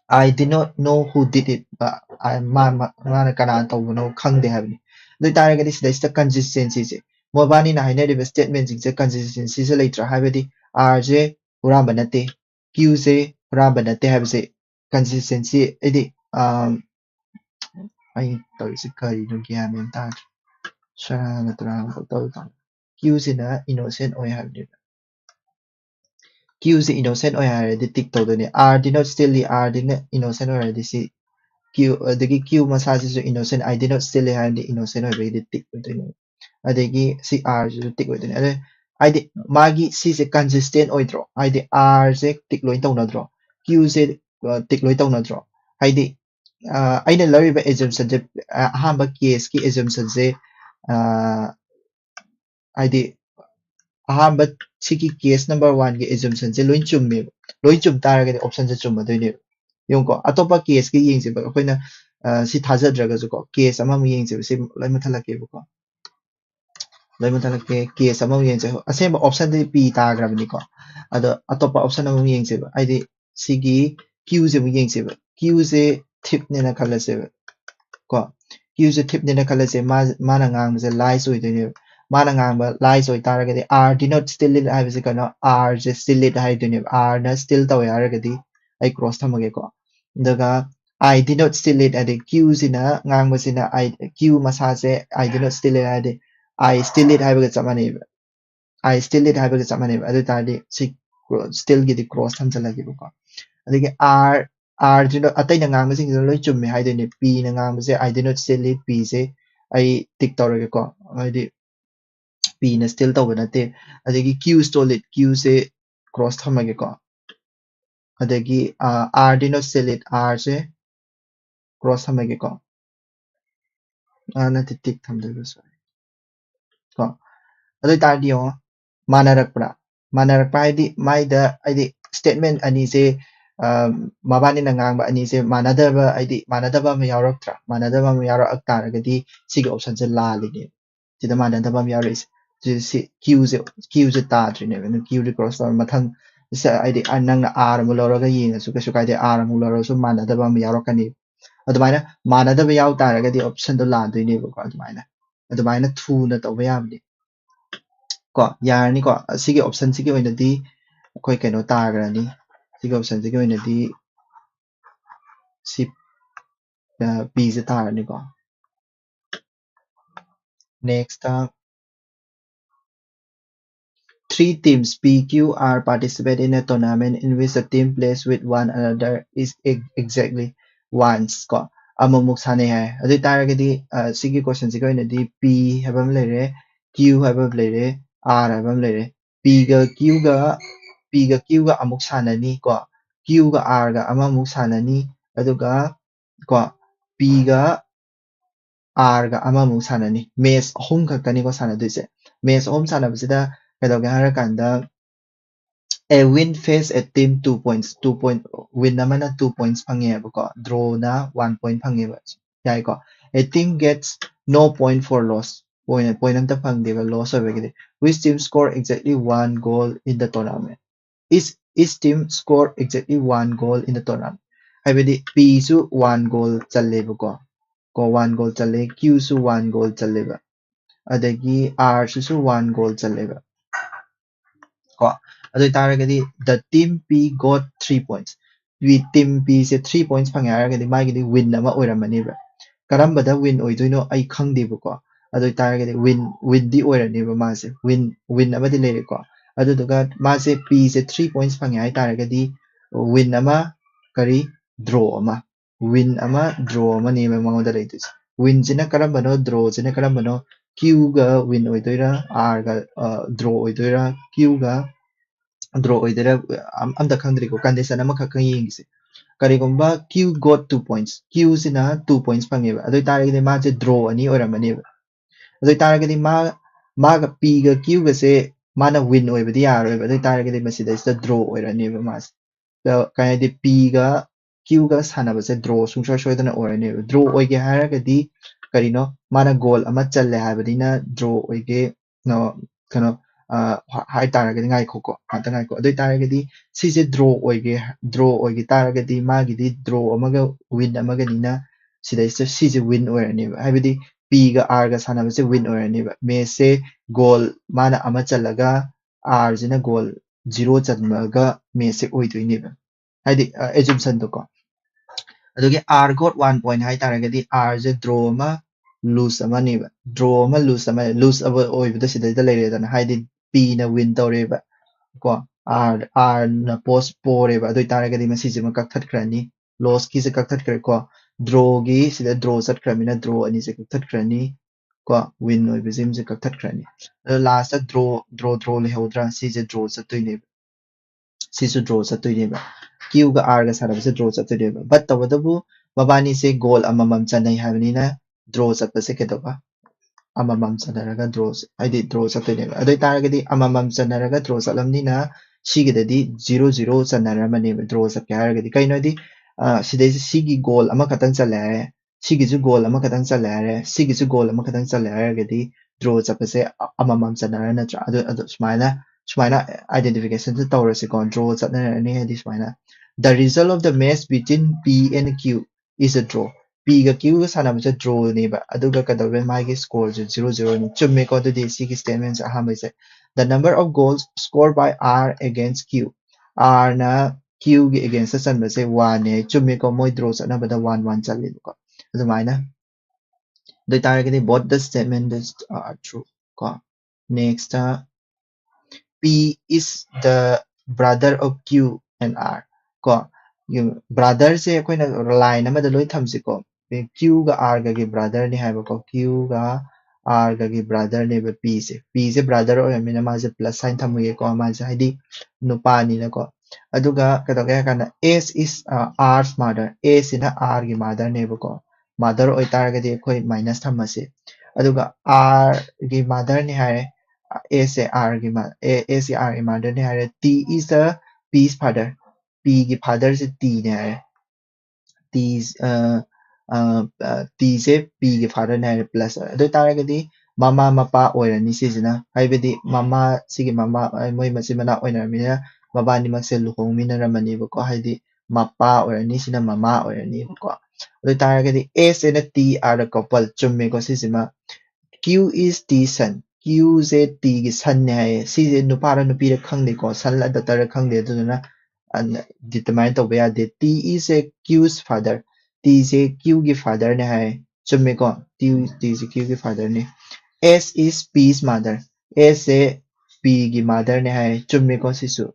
I did not know who did it माना कना तौबनो खंगदे हाबनि लोइ तारगदि सिदा consistency से मोबानी ना हाइनरिबे स्टेटमेंट सिंगसे consistency से लेत्रा हाइबदि R जे हुरानबा नते Q से हुरानबा नते हाइबसे consistency एदि आई तौरिसे करिनो ग्यान मेन ता शराना तरांग तौता Q से ना innocent ओइ हाबनि Q से innocent ओइ हारदि टिक तौदने R did not steal it R did not innocent ओइ हारदि सि Q अदगी Q मसा से innocent I did not steal it हारदि innocent ओइ बेदि टिक ओइदने अदगी सि R से टिक ओइदने अदे आइदि मागी सि से consistent ओइद्रो आइदि R से टिक लोइ तौनद्रो Q से टिक लोइ तौनद्रो आइदि आइना लरिबा assumption जे अहांबा केस की assumption से आइदि अहांबा सिकी केस नंबर 1 के assumption से लोइन चुम्मे लोइन चुम तारगदि ऑप्शन से चुम्मदोइने योंको अतोपा केस की येंगसे अखोइना सि थाजद्रगसुको केस अमा येंगसे सि लोइ मथलकेबको लोइ मथलके केस अमा येंगसे असेंबा ऑप्शन दे पी ताग्रबनिको अदो अतोपा ऑप्शन अमा येंगसे आइदि सिगी Q से येंगसे Q से थिप नेना खलसे को Q से थिप नेना खलसे माना ngang से lies ओइदोइने mana ngamba lies oi taragadi r denote still lit haibase kano r je still lit haidune r na still taw yaragadi ai cross thamage ko daga I denote still lit ade q sina ngangba sina I q masa se I denote still lit ade I still lit haibaga chamane I still lit haibaga chamane adu tadi si still gidi cross thamjalagi ko adigi r denote atai na ngangba sing loi chumme haidune p na ngangba se I denote still lit p se ai tick tawrage ko adi p na still tawba nate adagi q still lit q se cross thamage ko adagi r denote still lit r se cross thamage ko nate tick thamdaba sorry ko adu tadi yo manarakpra haidi maida haidi statement ani se mabani na ngangba ani se manadaba haidi manadaba ma yauraktra manadaba ma yaurak taragadi siga option se lalini sida manadaba ma yauris si q se tadrine q ri cross tar mathang sa haidi nang na r mu loroga yinga su kasu kaide r mu loro su manadaba ma yaurakani adumaina manadaba yau taragadi option do ladoine ko adumaina thuna tawba yamni ko yarni ko sigi option sigi oinadi koi keno tagrani sigi option sigi oinadi si p se tagrani ko next 3 teams P, Q, R participate in a tournament in which the team plays with one another is exactly once ko amamuk sane hai adu taragadi sigi question sigi oinadi P habam lere Q habam lere R habam lere P ga Q ga amuk sanani ko Q ga R ga amamuk sanani aduga ko P ga R ga amamuk sanani match ahum khaktani ko sanadoise match ahum sanabasida kadoge harakanda a win face a team 2 points 2 point win amana 2 points phange ko draw na 1 point phange ba yai ko a team gets no point for loss point amta phangde ba loss hobe which team score exactly 1 goal in the tournament each team score exactly 1 goal in the tournament haibedi p su 1 goal challe ba ko 1 goal challe q su 1 goal challe ba adagi r su 1 goal challe ba ko adu taragadi the team p got 3 points we team p se 3 points phangya aragadi magidi win ama oiramani ba karambada win oidoino ai khangde ba ko adu taragadi win di oirani ba ma se win amadi lere ko adu duga ma se p se 3 points phangya ai taragadi win ama kari draw ama win ama draw ama ne ma mangoda leitus win jina karambano draw jina karambano q ga win oidoira r ga draw oidoira q ga draw oidera amda khangdri ko condition ama khakang yingise karigomba q got 2 points q sina 2 points phangeba adoi taragidi ma je draw ani oramani adoi taragidi ma ga p ga q ga se mana win oibadi yaroiba adoi taragidi masida is draw oirani ba mas kayadi p ga q ga sanaba se draw sungsha shoidana orani draw oige haragadi karino mana goal ama challe habadina draw oige no kano hai taragadi ngai khoko ata ngai ko adoi taragadi sise draw oige taragadi magidi draw amaga win amaga nina sida sise win oirani ba haibadi p ga r ga sanaba se win oirani ba me se goal mana ama chalaga r jina goal 0 chanmaga me se oidoini ba haidi assumption to ko adoge r got 1 point hai taragadi r je draw ma lose ama ni ba draw ma lose aba oibada sida da leire dana haidi p na win tawreba ko r na post poreba adoi taragadi masi jima kaktat krani loss ki se kaktat kre ko draw gi sida draw sat kramina draw ani se kaktat krani ko win oi bizim se kaktat krani last draw le hodra si je draw satoi ne si su draw satoi ne ba q ga r ga sara se draw satoi ne ba but tawadabu mabani se goal amamam chanai habni na draw sat se kedoba amamam chanaraga draw haidi draw satoi ne adoi taragadi amamam chanaraga draw salamni na sigidadi 0-0 chanaramani draw satke haragadi kainodi sidai sigi goal ama khatang chalare sigi ju goal ama khatang chalare sigi ju goal ama khatang chalare haragadi draw chapase amamam chanara na adu sumaina identification to tawrase ko draw chatnarani hadi sumaina the result of the match between p and q is a draw P กับ Q ก็สานามจะ draw นี่แบบอดูก็กระโดดเป็น my score จะ 0 นี่จุดไม่ก็ตัวดีสิก statement จะห้ามไปใช่ the number of goals scored by R against Q R นะ Q กับ against สันไปใช่ 1เนี่ยจุดไม่ก็ไม่ draw สันนะเป็น 1 จัดเลยก็ทำไมนะโดยตามกันที่ both the statements are true ก็ next P is the brother of Q and R ก็ brother से कोई ना line นะมันจะลอยทำสิก็ Q กับ R กับ brother นี่ให้บอกก็ Q กับ R กับ brother นี่เป็น P से brother โอ้ยมีนะมาจะ plus sign ทำมือก็มาจะให้ดีนุปานี่นะก็อดูก็ต้องแก้กันนะ S is R's mother S นะ R กับ mother นี่บอกก็ mother โอ้ยตาก็ดีकोई minus ทำมาสิอดูก็ R กับ mother นี่ให้A से R की A से R की mother ने है T is the P's father P की father से T ने है T T से P की father ने है plus ด้วยตาก็ดีมาม่ามาป้าโอ้ยนี่สินะให้ไปดีมาม่าสิकीมาม่าไม่มาสิมันน่ะโอ้ยนะมีนะมาบ้านนี่มักเซลลูกของมีนะมันนี่บอกก็ให้ดีมาป้าโอ้ยนี่สินะมาม่าโอ้ยนี่บอกก็ด้วยตาก็ดี A सेนะ T are the couple จุ่มมีก็สิมา Q is T son Q से T की son ने है सी से नुपारा नुपीरे खंगले को son ला दतर खंगले तो ना determine तो बया दे T is a Q's father T से Q की father ने है चुम्मे को T से Q की father ने S is P's mother S से P की mother ने है चुम्मे को सिसु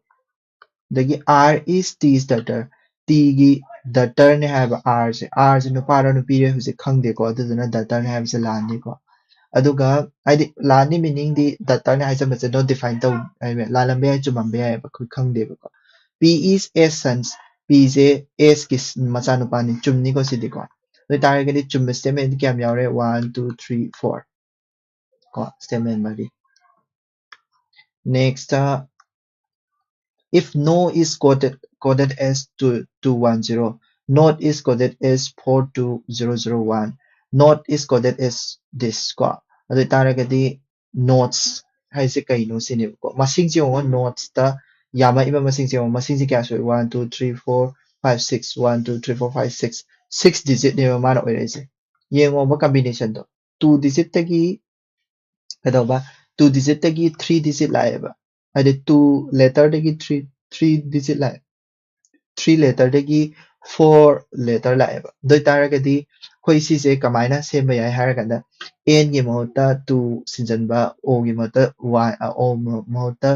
देखिए R is T's daughter T की daughter ने है R से नुपारा नुपीरे उसे खंगले को तो ना daughter ने है उसे लाने को अदुगा हाइदि लानि मीनिंग दि दत्ता ने हाइसा मसे नो डिफाइन तो लालंबे है जुमंबे है बखु खंगदे बको P is S sons P से S की मचानुपानि चुमनी को सिदि को तो तारगेदि चुम स्टेटमेंट क्या यावरे 1 2 3 4 को स्टेटमेंट मरी next if no is coded as 2210 not is coded as 42001 not is coded as this ko adu taragadi notes haise kaino sine ko masing je on notes ta yama iba masing je on masing je kya so 1 2 3 4 5 6 1 2 3 4 5 6 6 digit ne ma na oi rise yengo ba combination to 2 digit ta gi kado ba 2 digit ta gi 3 digit la ba ade 2 letter ta gi 3 digit la 3 letter တကြီး4 letter လာရပါဒိုတာရကဒီခွိစီစေကမိုင်းနာဆေမရဟာရကန် n की मोटा 2 सिंजनबा o की मोटा 1 o मोटा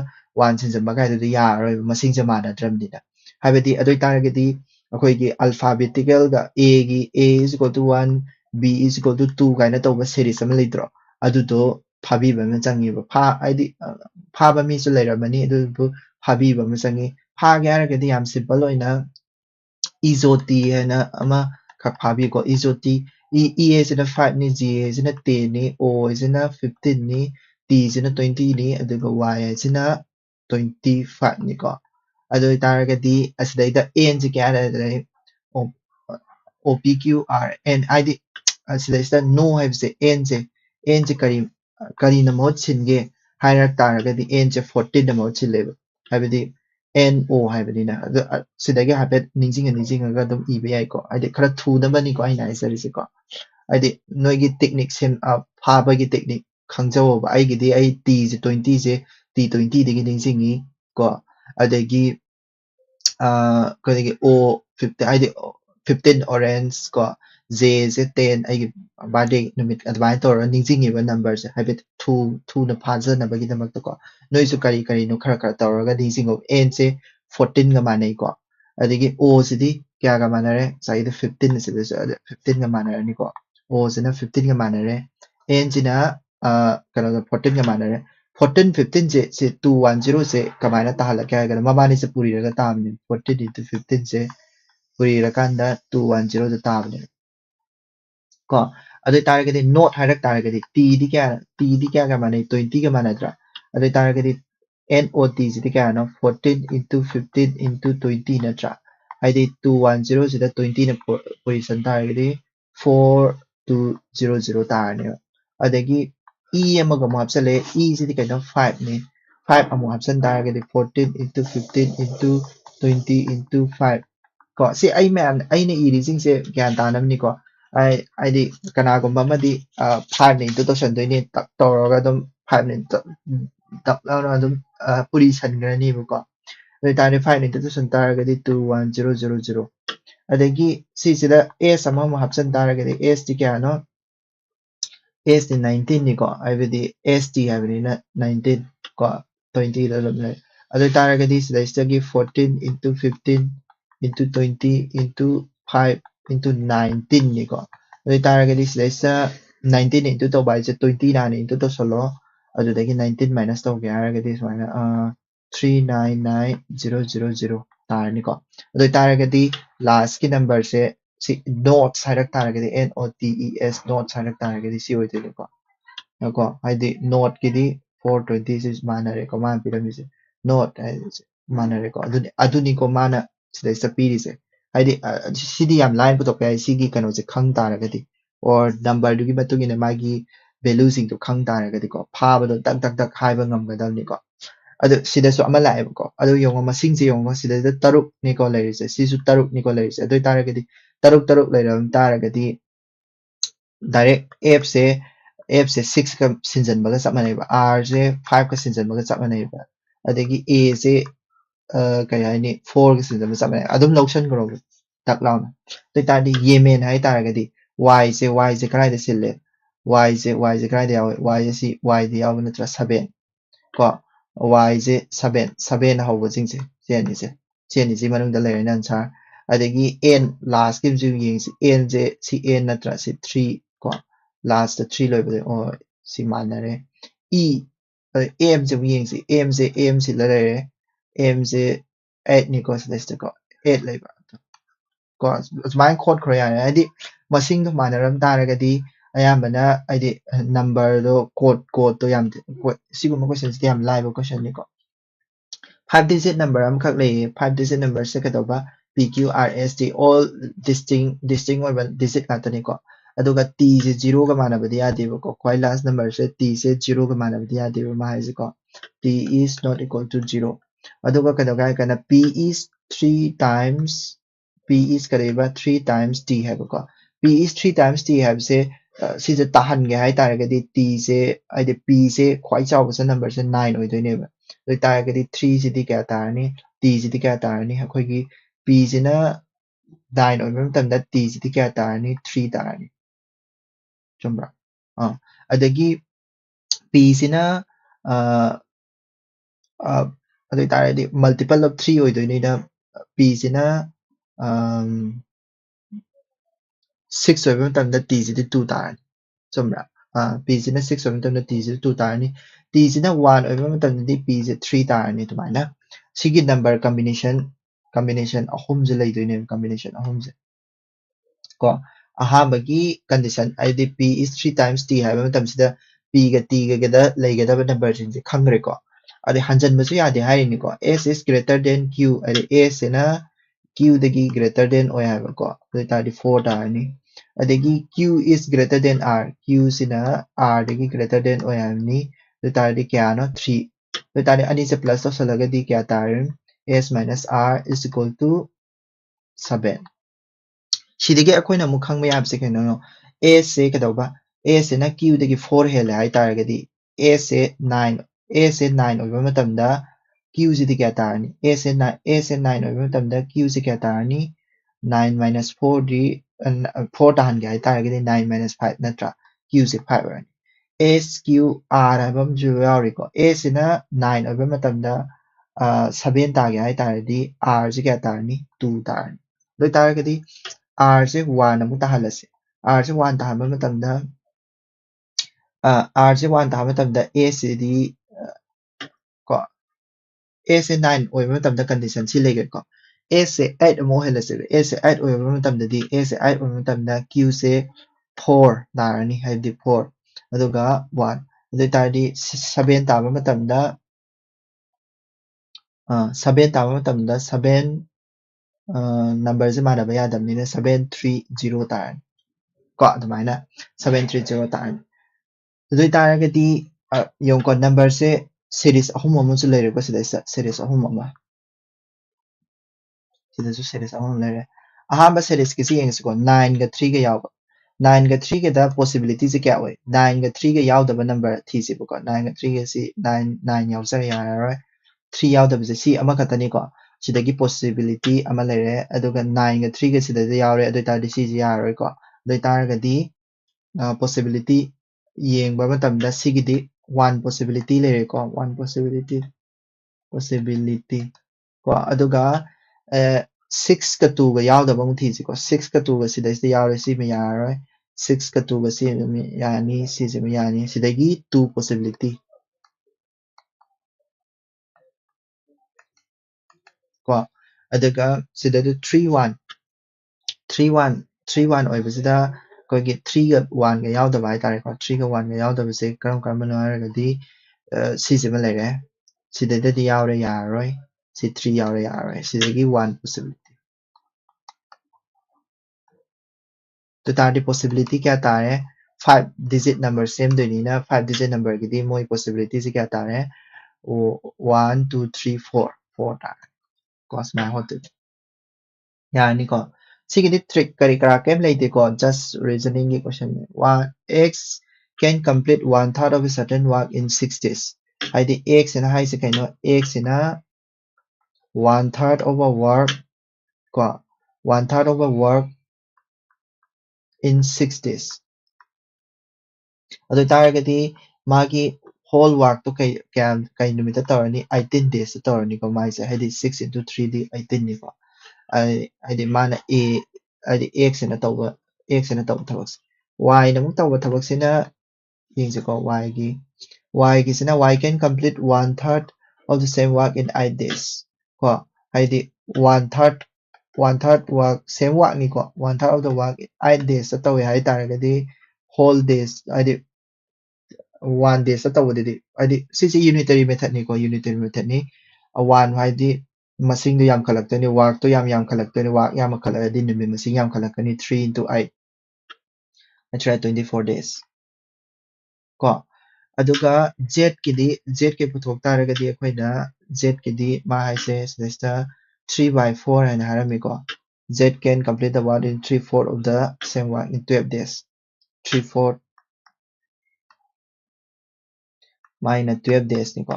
1 सिंजनबा काय दु या रो मसिंग जमा ना ड्रमदिना हाबेदी अदोय तारगेदी अखोयगी alphabetical ga a is equal to 1 b is equal to 2 कायना तोबा series अमा लेद्रो अदुदो फाबिबा मा चंगीबा फा आइदी फाबा मी सु लेरमनी अदुबु फाबिबा मा चंगी फागे हारगेदी याम simple ओइना izoti na ama kakpabi ko izoti e is na 5 ni g is na 10 ni o is na 15 ni t is na 20 ni aduga y is na 25 ni ko adu taragadi asdaida n ji kya da opq r n id asdaida no have say n ji kari na mo chinge hairak taragadi n ji 14 na mo chileba habidi NO 하이브리나 시대게 하베 닝징가 좀 이베야이고 아이디 그라 투다바니고 아이나 이서리시고 아이디 너기 테크닉 셈 파바기 테크닉 강자워 아이기디 아이 T 20제 T20 되게 닝징이 거 아이디 거기 O 15 아이디 15 orange 거 J 10 아이기 바데 누밋 advance to 닝징이 버 numbers 하베 투 나 파자나바기 담았다 거 noisu kari no khara khara tawraga ningsing of n se 14 ga manai ko adigi o sidi kya ga manare sai the 15 se 15 ga manare ni ko o se na 15 ga manare n sina kana 14 ga manare 14 15 se 210 se kamana ta hala kya ga mama ni se puri raga tamni 14 into 15 se puri rakanda 210 da tamni ko adu taragadi note harak taragadi t di kya ga manai 20 ga manadra अदे तारगदी NOT सिदि क्या नो 14 into 15 into 20 नत्रा हाइदि 210 सिदा 20 न पोजीशन तारगदी 4200 तारने अदगी E अमग मो हप्सले E सिदि कैनो 5 ने 5 अमो हप्सन तारगदी 14 into 15 into 20 into 5 को से आई मैम आई ने ई रिजिंग से ज्ञान तानम नि को ꯍꯥꯏꯗꯤ ꯀꯅꯥꯒꯨꯝꯕ ꯑꯃꯗꯤ 5ꯅ ꯏꯟꯇꯨ ꯇꯧꯁꯟꯗꯣꯏꯅꯤ ꯇꯧꯔꯒ ꯑꯗꯨꯝ 5ꯅ ꯇꯞ ꯂꯥꯎꯅ ꯑꯗꯨꯝ ꯄꯨꯔꯤꯁꯟꯈ꯭ꯔꯅꯤꯕꯀꯣ ꯑꯗꯨ ꯑꯣꯏꯇꯥꯔꯗꯤ 5ꯅ ꯏꯟꯇꯨ ꯇꯧꯁꯟ ꯇꯥꯔꯒꯗꯤ 21000 ꯑꯗꯒꯤ ꯁꯤꯁꯤꯗ s ꯑꯃꯃꯨꯛ ꯍꯥꯞꯆꯟ ꯇꯥꯔꯒꯗꯤ s ꯇꯤ ꯀꯌꯥꯅꯣ s ꯇꯤ 19 ꯅꯤꯀꯣ ꯍꯥꯏꯕꯗꯤ s t ꯍꯥꯏꯕꯅꯤꯅ 19 ꯀꯣ 20 ꯗ ꯑꯗꯨꯝ ꯂꯩ ꯑꯗꯨ ꯑꯣꯏꯇꯥꯔꯒꯗꯤ ꯁꯤꯗꯩꯁꯤꯗꯒꯤ 14 ꯏꯟꯇꯨ 15 ꯏꯟꯇꯨ 20 ꯏꯟꯇꯨ 5 ꯏꯟꯇꯨ 19 ꯅꯤꯀꯣ ꯑꯗꯨ ꯑꯣꯏꯇꯥꯔꯒꯗꯤ ꯁꯤꯗꯩꯁꯤꯗ 19 ꯏꯟꯇꯨ ꯇꯧꯕ ꯍꯥꯏꯁꯦ 20 ꯍꯥꯟꯅ ꯏꯟꯇꯨ ꯇꯧꯁꯜꯂꯣ ꯑꯗꯨꯗꯒꯤ 19 ꯃꯥꯏꯅꯁ ꯇꯧꯒꯦ ꯍꯥꯏꯔꯒꯗꯤ ꯁꯨꯃꯥꯏꯅ 399000 ꯇꯥꯔꯅꯤꯀꯣ ꯑꯗꯨ ꯑꯣꯏꯇꯥꯔꯒꯗꯤ ꯂꯥꯁꯀꯤ ꯅꯝꯕꯔꯁꯦ ꯁꯤ ꯅꯣꯠꯁ ꯍꯥꯏꯔꯛ ꯇꯥꯔꯒꯗꯤ NOTES ꯅꯣꯠꯁ ꯍꯥꯏꯔꯛ ꯇꯥꯔꯒꯗꯤ ꯁꯤ ꯑꯣꯏꯗꯣꯏꯅꯤꯀꯣ ꯀꯣ ꯍꯥꯏꯗꯤ ꯅꯣꯠꯀꯤꯗꯤ 420 ꯁꯤ ꯃꯥꯟꯅꯔꯦꯀꯣ ꯃꯥꯅ ꯄꯤꯔꯝꯃꯤꯁꯦ ꯅꯣꯠ ꯍꯥꯏꯁꯦ ꯃꯥꯟꯅꯔꯦꯀꯣ ꯑꯗꯨꯅꯤꯀꯣ ꯃꯥꯅ ꯁꯤꯗꯩꯁꯤꯗ ꯄꯤꯔꯤꯁꯦ ꯍꯥꯏꯗꯤ ꯁꯤꯗꯤ ꯌꯥꯝ ꯂꯥꯏꯅ ꯄꯨꯊꯣꯛꯄ ꯌꯥꯏ ꯁꯤꯒꯤ ꯀꯩꯅꯣꯁꯦ ꯈꯪ ꯇꯥꯔꯒꯗꯤ ꯑꯣꯔ ꯅꯝꯕꯔꯗꯨꯒꯤ ꯃꯇꯨꯡ ꯏꯟꯅ ꯃꯥꯒꯤ ꯚꯦꯂꯨꯁꯤꯡꯗꯣ ꯈꯪ ꯇꯥꯔꯒꯗꯤꯀꯣ ꯐꯥꯕꯗꯣ ꯇꯛ ꯇꯛ ꯇꯛ ꯍꯥꯏꯕ ꯉꯝꯒꯗꯕꯅꯤꯀோ ꯑꯗꯨ ꯁꯤꯗꯁꯨ ꯑꯃ ꯂꯥꯛꯑꯦꯕꯀꯣ ꯑꯗꯨ ꯌꯦꯡꯉꯣ ꯃꯁꯤꯡꯁꯦ ꯌꯦꯡꯉꯣ ꯁꯤꯗꯩꯗ 3ꯅꯤꯀꯣ ꯂꯩꯔꯤꯁꯦ ꯁꯤꯁꯨ 3ꯅꯤꯀꯣ ꯂꯩꯔꯤꯁꯦ ꯑꯗꯨ ꯑꯣꯏꯇꯥꯔꯒꯗꯤ 3 ꯂꯩꯔꯝ ꯇꯥꯔꯒꯗꯤ ꯗꯥꯏꯔꯦꯛ Fꯁꯦ 6ꯒ ꯁꯤꯟꯖꯟꯕꯒ ꯆꯞ ꯃꯥꯟꯅꯩꯕ Rꯁꯦ 5ꯒ ꯁꯤꯟꯖꯟꯕꯒ ꯆꯞ ꯃꯥꯟꯅꯩꯕ ꯑꯗꯒꯤ Aꯁꯦ ꯀꯩ ꯍꯥꯏꯅꯤ 4ꯒ ꯁꯤꯟꯖꯟꯕ ꯆꯞ ꯃꯥꯟꯅꯩ ꯑꯗꯨꯝ ꯂꯧꯁꯟꯈ꯭ꯔꯣꯕ ꯇꯛ ꯂꯥꯎꯅ ꯑꯗꯨ ꯑꯣꯏꯇꯥꯔꯗꯤ ꯌꯦꯃꯦꯟ ꯍꯥꯏꯇꯥꯔꯒꯗꯤ Yꯁꯦ ꯀꯗꯥꯏꯗ ꯁꯤꯜꯂꯦ Yꯁꯦ ꯀꯗꯥꯏꯗ ꯌꯥꯎꯋꯦ Yꯁꯦ ꯁꯤ Yꯗ ꯌꯥꯎꯕ ꯅꯠꯇ꯭ꯔꯥ 7 ꯀꯣ Yꯁꯦ 7 ꯍꯧꯕꯁꯤꯡꯁꯦ ꯁꯤ ꯑꯅꯤꯁꯤ ꯃꯅꯨꯡꯗ ꯂꯩꯔꯦꯅ ꯑꯟꯁꯥꯔ ꯑꯗꯒꯤ N ꯂꯥꯁꯀꯤꯁꯨ ꯌꯦꯡꯁꯤ Nꯁꯦ ꯁꯤ N ꯅꯠꯇ꯭ꯔꯥ ꯁꯤ 3 ꯀꯣ ꯂꯥꯁꯇ 3 ꯂꯣꯏꯕꯗ ꯑꯣ ꯁꯤ ꯃꯥꯟꯅꯔꯦ E Mꯁꯦ ꯑꯃꯨꯛ yengsi Mꯁꯦ M ꯁꯤꯜꯂ ꯂꯩꯔꯦ Mꯁꯦ 8ꯅꯤꯀꯣ ꯁꯤꯗꯩꯁꯤꯗꯀꯣ 8 ꯂꯩꯕ ꯀꯣ ꯑꯁꯨꯃꯥꯏꯅ ꯈꯣꯠꯈ꯭ꯔꯣ ꯌꯥꯔꯦ ꯍꯥꯏꯗꯤ ꯃꯁꯤꯡꯗꯣ ꯃꯥꯟꯅꯔꯝ ꯇꯥꯔꯒꯗꯤ ꯑꯌꯥꯝꯕꯅ ꯍꯥꯏꯗꯤ ꯅꯝꯕꯔꯗꯣ ꯀꯣꯗꯇꯣ ꯌꯥꯝ ꯁꯤꯒꯨꯝꯕ ꯀꯣꯏꯁꯟꯁꯤꯗꯤ ꯌꯥꯝ ꯂꯥꯏꯕ ꯀꯣꯏꯁꯟꯅꯤꯀꯣ 5 ꯗꯤꯖꯤꯠ ꯅꯝꯕꯔ ꯑꯃꯈꯛ ꯂꯩꯌꯦ 5 ꯗꯤꯖꯤꯠ ꯅꯝꯕꯔꯁꯦ ꯀꯩꯗꯧꯕ PQRST all distinct ꯑꯣꯏꯕ ꯗꯤꯖꯤꯠ ꯉꯥꯛꯇꯅꯤꯀꯣ ꯑꯗꯨꯒ Tꯁꯦ 0ꯒ ꯃꯥꯟꯅꯕꯗꯤ ꯌꯥꯗꯦꯕꯀꯣ ꯈ꯭ꯋꯥꯏ ꯂꯥꯁ ꯅꯝꯕꯔꯁꯦ Tꯁꯦ 0ꯒ ꯃꯥꯟꯅꯕꯗꯤ ꯌꯥꯗꯦꯕ ꯃꯥ ꯍꯥꯏꯁꯦꯀꯣ T is not equal to 0 ꯑꯗꯨꯒ ꯀꯩꯗꯧꯒꯦ ꯍꯥꯏ ꯀꯥꯟꯗ P is 3 times P is ꯀꯔꯤꯕ 3 times T ꯍꯥꯏꯕꯀꯣ P is 3 times T ꯍꯥꯏꯕꯁꯦ ꯁꯤꯁꯦ ꯇꯥꯍꯟꯒꯦ ꯍꯥꯏ ꯇꯥꯔꯒꯗꯤ Tꯁꯦ ꯍꯥꯏꯗꯤ Pꯁꯦ ꯈ꯭ꯋꯥꯏ ꯆꯥꯎꯕꯁꯦ ꯅꯝꯕꯔꯁꯦ 9 ꯑꯣꯏꯗꯣꯏꯅꯦꯕ ꯑꯗꯨ ꯑꯣꯏꯇꯥꯔꯒꯗꯤ 3ꯁꯤꯗꯤ ꯀꯌꯥ ꯇꯥꯔꯅꯤ Tꯁꯤꯗꯤ ꯀꯌꯥ ꯇꯥꯔꯅꯤ ꯑꯩꯈꯣꯏꯒꯤ Pꯁꯤꯅ 9 ꯑꯣꯏꯕ ꯃꯇꯝꯗ Tꯁꯤꯗꯤ ꯀꯌꯥ ꯇꯥꯔꯅꯤ 3 ꯇꯥꯔꯅꯤ ꯆꯨꯝꯕ꯭ꯔꯥ ꯑꯗꯒꯤ Pꯁꯤꯅ ꯑꯗꯨ ꯑꯣꯏꯇꯥꯔꯗꯤ ꯃꯜꯇꯤꯄꯜ ꯑꯣꯐ 3 ꯑꯣꯏꯗꯣꯏꯅꯤꯅ Pꯁꯤꯅ 6 ꯑꯣꯏꯕ ꯃꯇꯝꯗ Tꯁꯤꯗꯤ 2 ꯇꯥꯔꯅꯤ ꯆꯨꯝꯕ꯭ꯔꯥ Pꯁꯤꯅ 6 ꯑꯣꯏꯕ ꯃꯇꯝꯗ Tꯁꯤꯗꯤ 2 ꯇꯥꯔꯅꯤ Tꯁꯤꯅ 1 ꯑꯣꯏꯕ ꯃꯇꯝꯗꯗꯤ Pꯁꯦ 3 ꯇꯥꯔꯅꯤ ꯑꯗꯨꯃꯥꯏꯅ ꯁꯤꯒꯤ ꯅꯝꯕꯔ combination ꯑꯍꯨꯝꯁꯦ ꯂꯩꯗꯣꯏꯅꯦꯕ combination ꯑꯍꯨꯝꯁꯦ ꯀꯣ ꯑꯍꯥꯟꯕꯒꯤ condition ꯍꯥꯏꯗꯤ P is 3 times T ꯍꯥꯏꯕ ꯃꯇꯝꯁꯤꯗ Pꯒ Tꯒꯗ ꯂꯩꯒꯗꯕ ꯅꯝꯕꯔꯁꯤꯡꯁꯦ ꯈꯪꯈ꯭ꯔꯦꯀꯣ ꯑꯗꯩ ꯍꯟꯖꯟꯕꯁꯨ ꯌꯥꯗꯦ ꯍꯥꯏꯔꯤꯅꯤꯀꯣ S is greater than Q ꯍꯥꯏꯗꯤ S ꯁꯤꯅ Qꯗꯒꯤ greater than ꯑꯣꯏ ꯍꯥꯏꯕꯀꯣ ꯑꯗꯨ ꯑꯣꯏꯇꯥꯔꯗꯤ 4 ꯇꯥꯔꯅꯤ ꯑꯗꯒꯤ Q is greater than R Q ꯁꯤꯅ R ꯗꯒꯤ greater than ꯑꯣꯏ ꯍꯥꯏꯕꯅꯤ ꯑꯗꯨ ꯑꯣꯏꯇꯥꯔꯗꯤ ꯀꯌꯥꯅꯣ 3 ꯑꯗꯨ ꯑꯣꯏꯇꯥꯔꯗꯤ ꯑꯅꯤꯁꯦ ꯄ꯭ꯂꯁ ꯇꯧꯁꯜꯂꯒꯗꯤ ꯀꯌꯥ ꯇꯥꯔꯅꯤ S minus R is equal to 7 ꯁꯤꯗꯒꯤ ꯑꯩꯈꯣꯏꯅ ꯑꯃꯨꯛ ꯈꯪꯕ ꯌꯥꯕꯁꯦ ꯀꯩꯅꯣꯅꯣ S ꯁꯦ ꯀꯩꯗꯧꯕ S ꯁꯤꯅ Qꯗꯒꯤ 4 ꯍꯦꯜꯂꯦ ꯍꯥꯏꯇꯥꯔꯒꯗꯤ S ꯁꯦ 9 ꯑꯣꯏꯕ ꯃꯇꯝꯗ Qꯁꯤꯗꯤ ꯀꯌꯥ ꯇꯥꯔꯅꯤ S ꯁꯦ 9 ꯑꯣꯏꯕ ꯃꯇꯝꯗ Qꯁꯦ ꯀꯌꯥ ꯇꯥꯔꯅꯤ 9 minus 4ꯗꯤ 4 ꯇꯥꯍꯟꯒꯦ ꯍꯥꯏꯇꯥꯔꯒꯗꯤ 9 minus 5 ꯅꯠꯇ꯭ꯔꯥ Qꯁꯦ 5 ꯑꯣꯏꯔꯅꯤ S Q R ꯍꯥꯏꯕ ꯑꯃꯁꯨ યાꯎꯔꯤꯀꯣ S ꯁꯤꯅ 9 ꯑꯣꯏꯕ ꯃꯇꯝꯗ 7 ꯇꯥꯒꯦ ꯍꯥꯏꯇꯥꯔꯗꯤ R ꯁꯦꯀꯌꯥ ꯇꯥꯔꯅꯤ 2 ꯇꯥꯔꯅꯤ ꯑꯗꯨ ꯑꯣꯏꯇꯥꯔꯒꯗꯤ R ꯁꯦ 1 ꯑꯃꯨꯛ ꯇꯥꯍꯜꯂꯁꯤ R ꯁꯦ 1 ꯇꯥꯍꯟꯕ ꯃꯇꯝꯗ R ꯁꯦ 1 ꯇꯥꯍꯟꯕ ꯃꯇꯝꯗ S ꯁꯤꯗꯤ ꯀꯣ S ꯁꯦ 9 ꯑꯣꯏꯕ ꯃꯇꯝꯗ ꯀꯟꯗꯤꯁꯟ ꯁꯤ ꯂꯩꯒ꯭ꯔꯦꯀꯣ S ꯁꯦ 8 ꯑꯃꯨꯛ ꯑꯣꯏꯍꯜꯂꯁꯦꯕ S ꯁꯦ 8 ꯑꯣꯏꯕ ꯃꯇꯝꯗꯗꯤ S ꯁꯦ 8 ꯑꯣꯏꯕ ꯃꯇꯝꯗ Q ꯁꯦ 4 ꯇꯥꯔꯅꯤ ꯍꯥꯏꯕꯗꯤ 4 ꯑꯗꯨꯒ 1 ꯑꯗꯨ ꯑꯣꯏꯇꯥꯔꯗꯤ 7 ꯇꯥꯕ ꯃꯇꯝꯗ 7 ꯅꯝꯕꯔꯁꯦ ꯃꯥꯟꯅꯕ ꯌꯥꯗꯕꯅꯤꯅ 730 ꯇꯥꯔꯅꯤ ꯀꯣ ꯑꯗꯨꯃꯥꯏꯅ 730 ꯇꯥꯔꯅꯤ ꯑꯗꯨ ꯑꯣꯏꯇꯥꯔꯒꯗꯤ ꯌꯦꯡꯉꯨꯀꯣ ꯅꯝꯕꯔꯁꯦ ꯁꯦꯔꯤꯁ ꯑꯍꯨꯝ ꯑꯃꯁꯨ ꯂꯩꯔꯦꯀꯣ ꯁꯤꯗꯩꯁꯤꯗ ꯁꯦꯔꯤꯁ ꯑꯍꯨꯝ ꯑꯃ ꯁꯤꯗꯁꯨ ꯁꯦꯔꯤꯁ ꯑꯍꯨꯝ ꯂꯩꯔꯦ ꯑꯍꯥꯟꯕ ꯁꯦꯔꯤꯁꯀꯤꯁꯤ ꯌꯦꯡꯉꯁꯤꯀꯣ 9ꯒ 3ꯒ ꯌꯥꯎꯕ 9 ga 3 ga da possibility se kya oi 9 ga 3 ga yaw da number thi si ko 9 ga 3 ga si 9 yaw sa ya roi 3 yaw da bi si ama ka tani ko sidagi possibility ama lere aduga 9 ga 3 ga sida yaw re adu ta di si ya roi ko adu ta ga di possibility yeng ba matam da si di one possibility lere ko one possibility ko aduga 6 ka 2 ga yaw da bang thi si ko 6 ka 2 ga sida yaw re si me ya roi 6 ka 2 ga si me yani si me yani sidagi 2 possibility ko aduga sida 3 1 3 1 3 1 oi ba sida ko gi 3 ga 1 ga yaw da ba tare ko 3 ga 1 ga yaw da ba se karam no ra ga di si me lere sida di yaw re ya roi si 3 yaw re ya roi sidagi 1 possibility तो तारी possibility क्या आता है 5 digit number same दोनी ना 5 digit number की दी मोई possibility से क्या आता है वो 1 2 3 4 4 ता cos ना होते यानी को सी की trick करी करा के लेते को just reasoning की question में 1 x can complete 1/3 of a certain work in 6 days I the x ना हाई से कहनो x ना 1/3 of a work को 1/3 of a work in 6 days अदु तारगदी मागी whole work to kai numita tawani 18 days tawani ko mai se hadi 6 into 3 di 18 ni ko hadi mana hadi x na tawa thabak y na muk tawa thabak sina ying se ko y gi sina y can complete 1/3 of the same work in 8 days ko hadi 1/3 work same work ni ko 1/3 of the work in 8 days tawi hai taragadi whole days hadi 1 day sa tawdidi adi sisi unitary method ni ko unitary method ni 1 haidi masing do yam khalak ni work to yam khalak ni work yam khalak di number masing yam khalak ni 3 into 8 try 24 days ko aduga z ke puthok taragadi akoina z ki di ma haise sida 3/4 and harami ko z can complete the work in 3/4 of the same work in 12 days 3/4 minus 12 days ni ko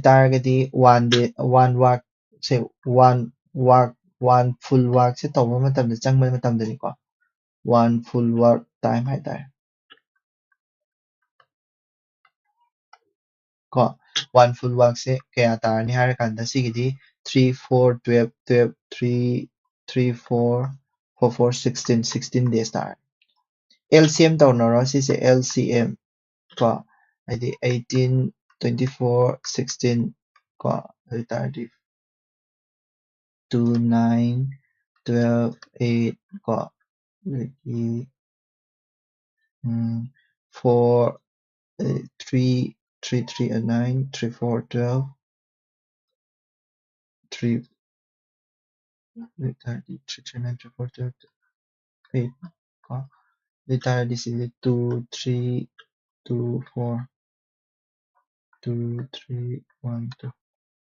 taragadi 1 day 1 work say 1 full work se tawba matamda changba matamda ni ko 1 full work time hai tare ko 1 full work se kaya tarani har kanda sigidi 3 4 12 12 3 3 4 4 4 16 16 days tar LCM tawnaro si se LCM ko adi 18 24 16 ko adi tardi 2 9 12 8 ko 4 3 3 3 and 9 3 4 12 3 30 3 3 9 3 4 12 8 ko data this is 2 3 2 4 2 3 1 2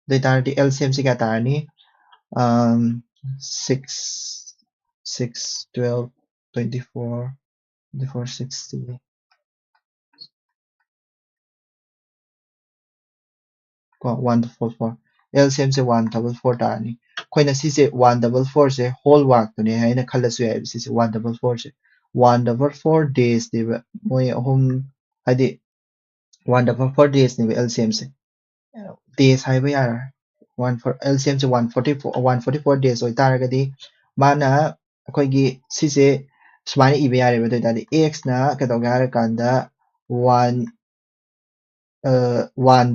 data the LCM से क्या था नहीं 6 6 12 24 24 60 को 144 LCM से 144 था नहीं कोई नसी से 144 से whole work तो नहीं है ना खल्ला से है इसी से 144 से 144 days दे मोये हम हदी 144 days नहीं LCM से days है भाई यार 14 LCM से 144 days होता है कदी माना कोई की सी से सुमानी इबे यार बता दादी x ना कतो यार कांदा 1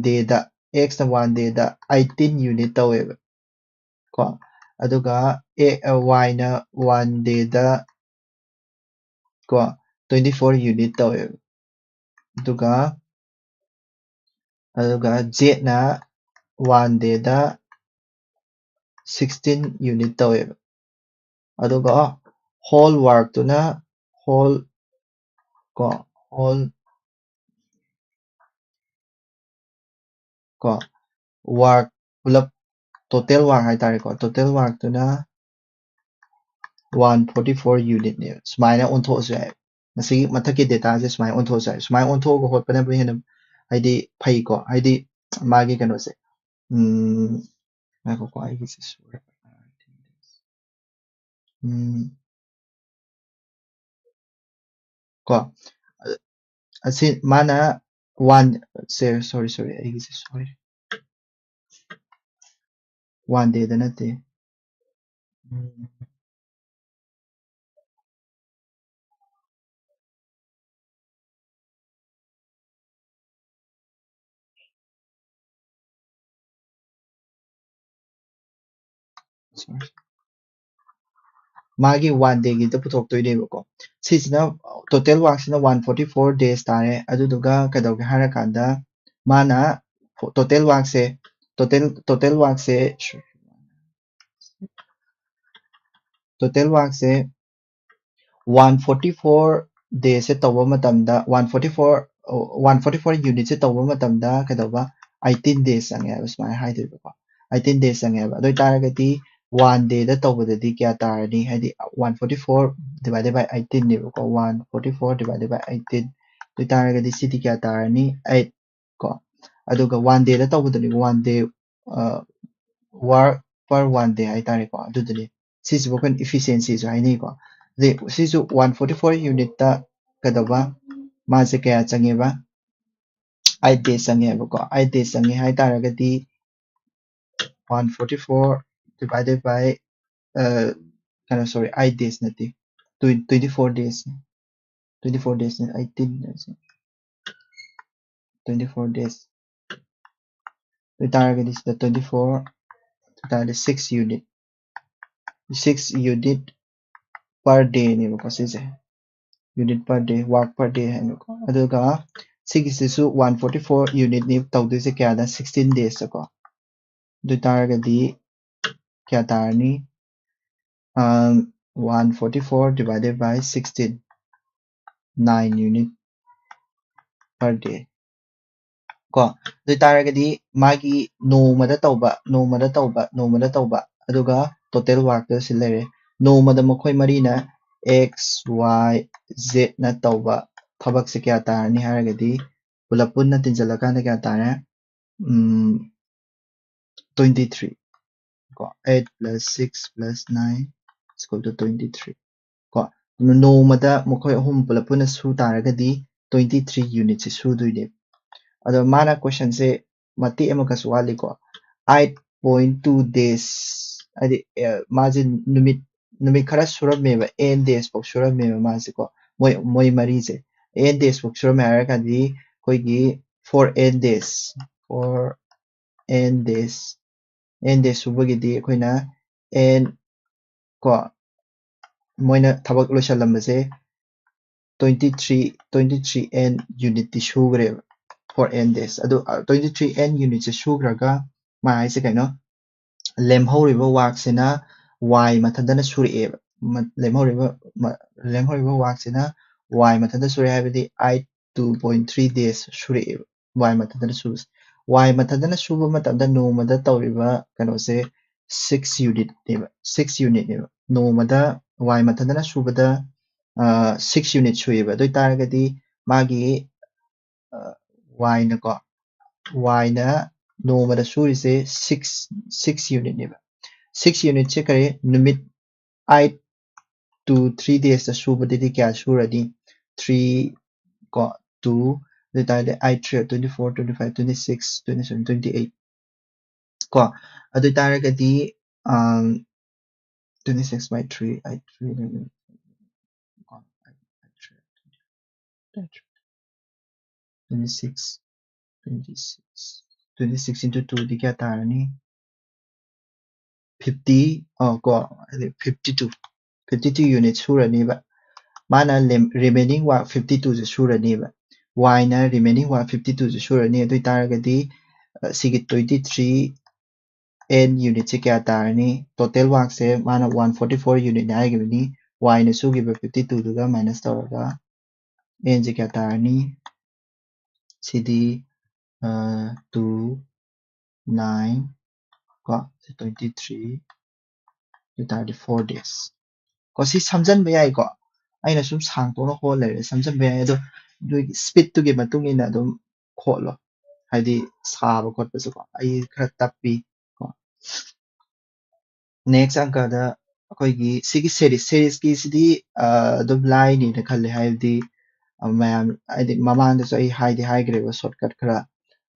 day दा x na 1 day da 18 unit taweba ko aduga y na 1 day da ko 24 unit taweba aduga z na 1 day da 16 unit taweba aduga whole work to na whole work pulap total work hai tare ko total work to na 144 unit ne smaina on tho se ꯃꯁꯤ ꯃꯊꯛꯀꯤ ꯗꯦꯇꯥꯁꯦ ꯁꯨꯃꯥꯏꯅ ꯑꯣꯟꯊꯣꯛꯑꯁꯨ ꯌꯥꯏ ꯁꯨꯃꯥꯏꯅ ꯑꯣꯟꯊꯣꯛꯑꯒ ꯍꯣꯠꯄꯅꯕꯨ ꯍꯦꯟꯅ ꯍꯥꯏꯗꯤ ꯐꯩꯀꯣ ꯍꯥꯏꯗꯤ ꯃꯥꯒꯤ ꯀꯩꯅꯣꯁꯦ ꯉꯥꯏꯈꯣꯀꯣ ꯑꯩꯒꯤꯁꯦ ꯁꯣꯏꯔꯦ ꯀꯣ ꯑꯁꯤ ꯃꯥꯅ ꯋꯥꯟ ꯁꯦ ꯁꯣꯔꯤ ꯑꯩꯒꯤꯁꯦ ꯁꯣꯏꯔꯦ 1 ꯗꯦꯗ ꯅꯠꯇꯦ ꯁꯣꯔꯤ ꯃꯥꯒꯤ 1 ꯗꯦꯒꯤꯗ ꯄꯨꯊꯣꯛꯇꯣꯏꯅꯦꯕꯀꯣ ꯁꯤꯁꯤꯅ ꯇꯣꯇꯦꯜ ꯋꯥꯔꯛꯁꯤꯅ 144 ꯗꯦꯖ ꯇꯥꯔꯦ ꯑꯗꯨꯗꯨꯒ ꯀꯩꯗꯧꯒꯦ ꯍꯥꯏꯔꯀꯥꯟꯗ ꯃꯥꯅ ꯇꯣꯇꯦꯜ ꯋꯥꯔꯛꯁꯦ ꯇꯣꯇꯦꯜ ꯋꯥꯔꯛꯁꯦ 144 ꯗꯦꯁꯦ ꯇꯧꯕ ꯃꯇꯝꯗ 144 ꯌꯨꯅꯤꯠꯁꯦ ꯇꯧꯕ ꯃꯇꯝꯗ ꯀꯩꯗꯧꯕ 18 ꯗꯦꯖ ꯆꯪꯉꯦ ꯍꯥꯏꯕ ꯁꯨꯃꯥꯏꯅ ꯍꯥꯏꯗꯣꯏꯕꯀꯣ 18 ꯗꯦꯖ ꯆꯪꯉꯦꯕ ꯑꯗꯨ ꯑꯣꯏꯇꯥꯔꯒꯗꯤ 1 ꯗꯦꯗ ꯇꯧꯕꯗꯗꯤ ꯀꯌꯥ ꯇꯥꯔꯅꯤ ꯍꯥꯏꯗꯤ 144 ꯗꯤꯚꯥꯏꯗꯦꯠ ꯕꯥꯏ 18 ꯅꯦꯕꯀꯣ 144 ꯗꯤꯚꯥꯏꯗꯦꯠ ꯕꯥꯏ 18 ꯑꯗꯨ ꯑꯣꯏꯇꯥꯔꯒꯗꯤ ꯁꯤꯗꯤ ꯀꯌꯥ ꯇꯥꯔꯅꯤ 8 ꯀꯣ ꯑꯗꯨꯒ 1 ꯗꯦꯗ ꯇꯧꯕꯗꯅꯤ 1 ꯗꯦ ꯋꯥꯔꯛ ꯄꯔ 1 ꯗꯦ ꯍꯥꯏꯇꯥꯔꯦꯀꯣ ꯑꯗꯨꯗꯨꯅꯤ ꯁꯤꯁꯤꯕꯨ ꯑꯩꯈꯣꯏꯅ ꯏꯐꯤꯁꯤꯌꯦꯟꯁꯤꯁꯨ ꯍꯥꯏꯅꯩꯀꯣ ꯁꯤꯁꯨ 144 ꯌꯨꯅꯤꯠꯇ ꯀꯩꯗꯧꯕ ꯃꯥꯁꯦ ꯀꯌꯥ ꯆꯪꯉꯦꯕ 8 ꯗꯦꯖ ꯆꯪꯉꯦꯕꯀꯣ 8 ꯗꯦꯖ ꯆꯪꯉꯦ ꯍꯥꯏꯇꯥꯔꯒꯗꯤ 144 divided byꯀꯩꯅꯣ ꯁꯣꯔꯤ 8 days ꯅꯠꯇꯦ 24 days 24 days 18 24 days ꯑꯗꯨ ꯑꯣꯏꯇꯥꯔꯒꯗꯤ ꯁꯤꯗ 24 ꯑꯗꯨ 6 unit 6 unit per day ꯅꯦꯕꯀꯣ ꯁꯤꯁꯦ unit per day work per day ꯍꯥꯏꯅꯀꯣ ꯑꯗꯨꯒ ꯁꯤꯒꯤꯁꯤꯁꯨ 144 unitꯅꯤ ꯇꯧꯗꯣꯏꯁꯦ ꯀꯌꯥꯗ 16 days ꯀꯣ ꯑꯗꯨ ꯑꯣꯏꯇꯥꯔꯒꯗꯤ kya tarani 144 divided by 16 9 unit per day ꯀꯣ ꯑꯗꯨ ꯇꯥꯔꯒꯗꯤ ꯃꯥꯒꯤ ꯅꯣꯡꯃꯗ ꯇꯧꯕ ꯑꯗꯨꯒ ꯇꯣꯇꯦꯜ ꯋꯥꯔꯛꯇ ꯁꯤ ꯂꯩꯔꯦ ꯅꯣꯡꯃꯗ ꯃꯈꯣꯏ ꯃꯔꯤꯅ x y z ꯅ ꯇꯧꯕ ꯊꯕꯛꯁꯦ ꯀꯌꯥ ꯇꯥꯔꯅꯤ ꯍꯥꯏꯔꯒꯗꯤ ꯄꯨꯂꯞ ꯄꯨꯟꯅ ꯇꯤꯟꯖꯜꯂꯀꯥꯟꯗ ꯀꯌꯥ ꯇꯥꯔꯦ 23 ꯀꯣ 8 plus 6 plus 9 is equal to 23 ꯀꯣ ꯅꯣꯡꯃꯗ ꯃꯈꯣꯏ ꯑꯍꯨꯝ ꯄꯨꯂꯞ ꯄꯨꯟꯅ ꯁꯨ ꯇꯥꯔꯒꯗꯤ 23 ꯌꯨꯅꯤꯠꯁꯦ ꯁꯨꯗꯣꯏꯅꯦ ꯑꯗꯣ ꯃꯥꯅ ꯀꯣꯏꯁꯟꯁꯦ ꯃꯇꯦꯛ ꯑꯃꯈꯛꯁꯨ ꯋꯥꯠꯂꯤꯀꯣ 8.2 days ꯍꯥꯏꯗꯤ ꯃꯥꯁꯦ ꯅꯨꯃꯤꯠ ꯈꯔ ꯁꯨꯔꯝꯃꯦꯕ n days ꯐꯥꯎ ꯁꯨꯔꯝꯃꯦꯕ ꯃꯥꯁꯦ ꯀꯣ ꯃꯣꯏ ꯃꯔꯤꯁꯦ n days ꯐꯥꯎ ꯁꯨꯔꯝꯃꯦ ꯍꯥꯏꯔꯀꯥꯟꯗꯤ ꯑꯩꯈꯣꯏꯒꯤ 4n days 4n days n days ꯁꯨꯕꯒꯤꯗꯤ ꯑꯩꯈꯣꯏꯅ n ꯀꯣ ꯃꯣꯏꯅ ꯊꯕꯛ ꯂꯣꯏꯁꯜꯂꯝꯕꯁꯦ 23n ꯌꯨꯅꯤꯠꯇꯤ ꯁꯨꯈ꯭ꯔꯦꯕ 4n days ꯑꯗꯣ 23n ꯌꯨꯅꯤꯠꯁꯦ ꯁꯨꯈ꯭ꯔꯒ ꯃꯥ ꯍꯥꯏꯁꯦ ꯀꯩꯅꯣ ꯂꯦꯝꯍꯧꯔꯤꯕ ꯋꯥꯔꯛꯁꯤꯅ y ꯃꯊꯟꯇꯅ ꯁꯨꯔꯛꯑꯦꯕ ꯂꯦꯝꯍꯧꯔꯤꯕ ꯋꯥꯔꯛꯁꯤꯅ y ꯃꯊꯟꯇ ꯁꯨꯔꯦ ꯍꯥꯏꯕꯗꯤ 2.3 days ꯁꯨꯔꯛꯑꯦꯕ y ꯃꯊꯟꯇꯅ ꯁꯨꯕꯁꯦ y ꯃꯊꯟꯇꯅ ꯁꯨꯕ ꯃꯇꯝꯗ ꯅꯣꯡꯃꯗ ꯇꯧꯔꯤꯕ ꯀꯩꯅꯣꯁꯦ 6 ꯌꯨꯅꯤꯠꯅꯦꯕ 6 ꯌꯨꯅꯤꯠꯅꯦꯕ ꯅꯣꯡꯃꯗ y ꯃꯊꯟꯇꯅ ꯁꯨꯕꯗ 6 ꯌꯨꯅꯤꯠ ꯁꯨꯏꯑꯕ ꯑꯗꯨ ꯑꯣꯏꯇꯥꯔꯒꯗꯤ ꯃꯥꯒꯤ yꯅꯀꯣ yꯅ ꯅꯣꯡꯃꯗ ꯁꯨꯔꯤꯁꯦ 6 ꯌꯨꯅꯤꯠꯅꯦꯕ 6 ꯌꯨꯅꯤꯠꯁꯦ ꯀꯔꯤ ꯅꯨꯃꯤꯠ 8 to 3 daysꯇ ꯁꯨꯕꯗꯗꯤ ꯀꯌꯥ ꯁꯨꯔꯅꯤ 3 ꯀꯣ 2 ꯑꯗꯨ ꯇꯥꯔꯗꯤ 8 3 24 25 26 27 28 ꯀꯣ ꯑꯗꯨ ꯇꯥꯔꯒꯗꯤ 26 by 3 8 3 26 26 into 2 ꯗꯤ ꯀꯌꯥ ꯇꯥꯔꯅꯤ 50 ꯀꯣ 52 ꯌꯨꯅꯤꯠ ꯁꯨꯔꯅꯤꯕ ꯃꯥꯅ ꯔꯤꯃꯦꯅꯤꯡ ꯋꯥꯔꯛ 52ꯁꯦ ꯁꯨꯔꯅꯤꯕ yꯅ ꯔꯤꯃꯦꯅꯤꯡ ꯋꯥꯔꯛ 52ꯁꯦ ꯁꯨꯔꯅꯤ ꯑꯗꯨ ꯑꯣꯏꯇꯥꯔꯒꯗꯤ ꯁꯤꯒꯤ 23 n ꯌꯨꯅꯤꯠꯁꯦ ꯀꯌꯥ ꯇꯥꯔꯅꯤ ꯇꯣꯇꯦꯜ ꯋꯥꯔꯛꯁꯦ ꯃꯥꯅ 144 ꯌꯨꯅꯤꯠ ꯍꯥꯏꯈꯤꯕꯅꯤ yꯅ ꯁꯨꯈꯤꯕ 52ꯗꯨꯒ ꯃꯥꯏꯅꯁ ꯇꯧꯔꯒ nꯁꯦ ꯀꯌꯥ ꯇꯥꯔꯅꯤ ꯁꯤꯗꯤ 2 9 ꯀꯣ 23 ꯑꯗꯨ ꯇꯥꯔꯗꯤ 4 days ꯀꯣ ꯁꯤ ꯁꯝꯖꯟꯕ ꯌꯥꯏꯀꯣ ꯑꯩꯅ ꯁꯨꯝ ꯁꯥꯡꯇꯣꯛꯅ ꯍꯣꯜ ꯂꯩꯔꯦ ꯁꯝꯖꯟꯕ ꯌꯥꯏ ꯑꯗꯣ ꯅꯣꯏꯒꯤ ꯁ꯭ꯄꯤꯠꯇꯨꯒꯤ ꯃꯇꯨꯡ ꯏꯟꯅ ꯑꯗꯨꯝ ꯍꯣꯠꯂꯣ ꯍꯥꯏꯗꯤ ꯁꯥꯕ ꯈꯣꯠꯄꯁꯨꯀꯣ ꯑꯩ ꯈꯔ ꯇꯞꯄꯤ ꯀꯣ ꯅꯦꯛꯁ ꯑꯪꯀꯗ ꯑꯩꯈꯣꯏꯒꯤ ꯁꯤꯒꯤ ꯁꯦꯔꯤꯁꯀꯤꯁꯤꯗꯤ ꯑꯗꯨꯝ ꯂꯥꯏꯅꯤꯅ ꯈꯜꯂꯦ ꯍꯥꯏꯕꯗꯤ ꯃꯌꯥꯝ ꯍꯥꯏꯗꯤ ꯃꯃꯥꯡꯗꯁꯨ ꯑꯩ ꯍꯥꯏꯈ꯭ꯔꯦꯕ ꯁꯣꯔꯠꯀꯠ ꯈꯔ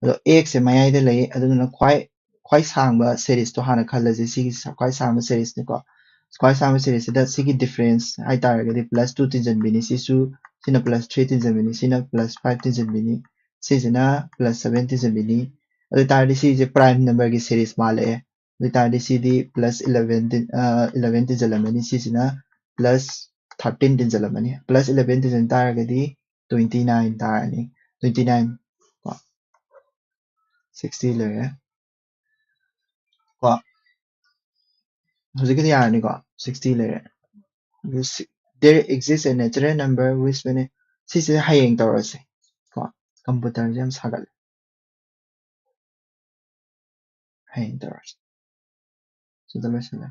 ꯑꯗꯣ ꯑꯦꯛꯁꯦ ꯃꯌꯥꯏꯗ ꯂꯩ ꯑꯗꯨꯗꯨꯅ ꯈ꯭ꯋꯥꯏ ꯁꯥꯡꯕ ꯁꯦꯔꯤꯁꯇꯣ ꯍꯥꯟꯅ ꯈꯜꯂꯁꯤ ꯁꯤꯒꯤ ꯈ꯭ꯋꯥꯏ ꯁꯥꯡꯕ ꯁꯦꯔꯤꯁꯅꯤꯀꯣ ꯈ꯭ꯋꯥꯏ ꯁꯥꯡꯕ ꯁꯦꯔꯤꯁꯁꯤꯗ ꯁꯤꯒꯤ ꯗꯤꯐ꯭ꯔꯦꯟꯁ ꯍꯥꯏꯇꯥꯔꯒꯗꯤ +2 ꯇꯤꯟꯖꯟꯕꯤꯅꯤ ꯁꯤꯅ +3 ꯇꯤꯟꯖꯟꯕꯤꯅꯤ ꯁꯤꯅ +5 ꯇꯤꯟꯖꯟꯕꯤꯅꯤ ꯁꯤꯁꯤꯅ +7 ꯇꯤꯟꯖꯟꯕꯤꯅꯤ ꯑꯗꯨ ꯑꯣꯏꯇꯥꯔꯗꯤ ꯁꯤꯁꯦ ꯄ꯭ꯔꯥꯏꯝ ꯅꯝꯕꯔꯒꯤ ꯁꯦꯔꯤꯁ ꯃꯥꯜꯂꯛꯑꯦ ꯑꯗꯨ ꯑꯣꯏꯇꯥꯔꯗꯤ ꯁꯤꯗꯤ +11 ꯇꯤꯟꯖꯜꯂꯝꯃꯅꯤ ꯁꯤꯁꯤꯅ +13 ꯇꯤꯟꯖꯜꯂꯝꯃꯅꯤ +11 ꯇꯤꯟꯖꯟ ꯇꯥꯔꯒꯗꯤ 29 ꯇꯥꯔꯅꯤ 29 ꯀꯣ 60 ꯂꯩꯔꯦ ꯀꯣ ꯍꯧꯖꯤꯛꯀꯤꯗꯤ ꯌꯥꯔꯅꯤꯀꯣ 60 ꯂꯩꯔꯦ there exists a natural number which when ꯁꯤꯁꯦ ꯍꯌꯦꯡ ꯇꯧꯔꯁꯦ ꯀꯣ ꯀꯝꯄꯨꯇꯔꯁꯦ ꯌꯥꯝ ꯁꯥꯒꯠꯂꯦ ꯍꯌꯦꯡ ꯇꯧꯔꯁꯦ ꯁꯤꯗ ꯂꯣꯏꯁꯤꯜꯂꯦ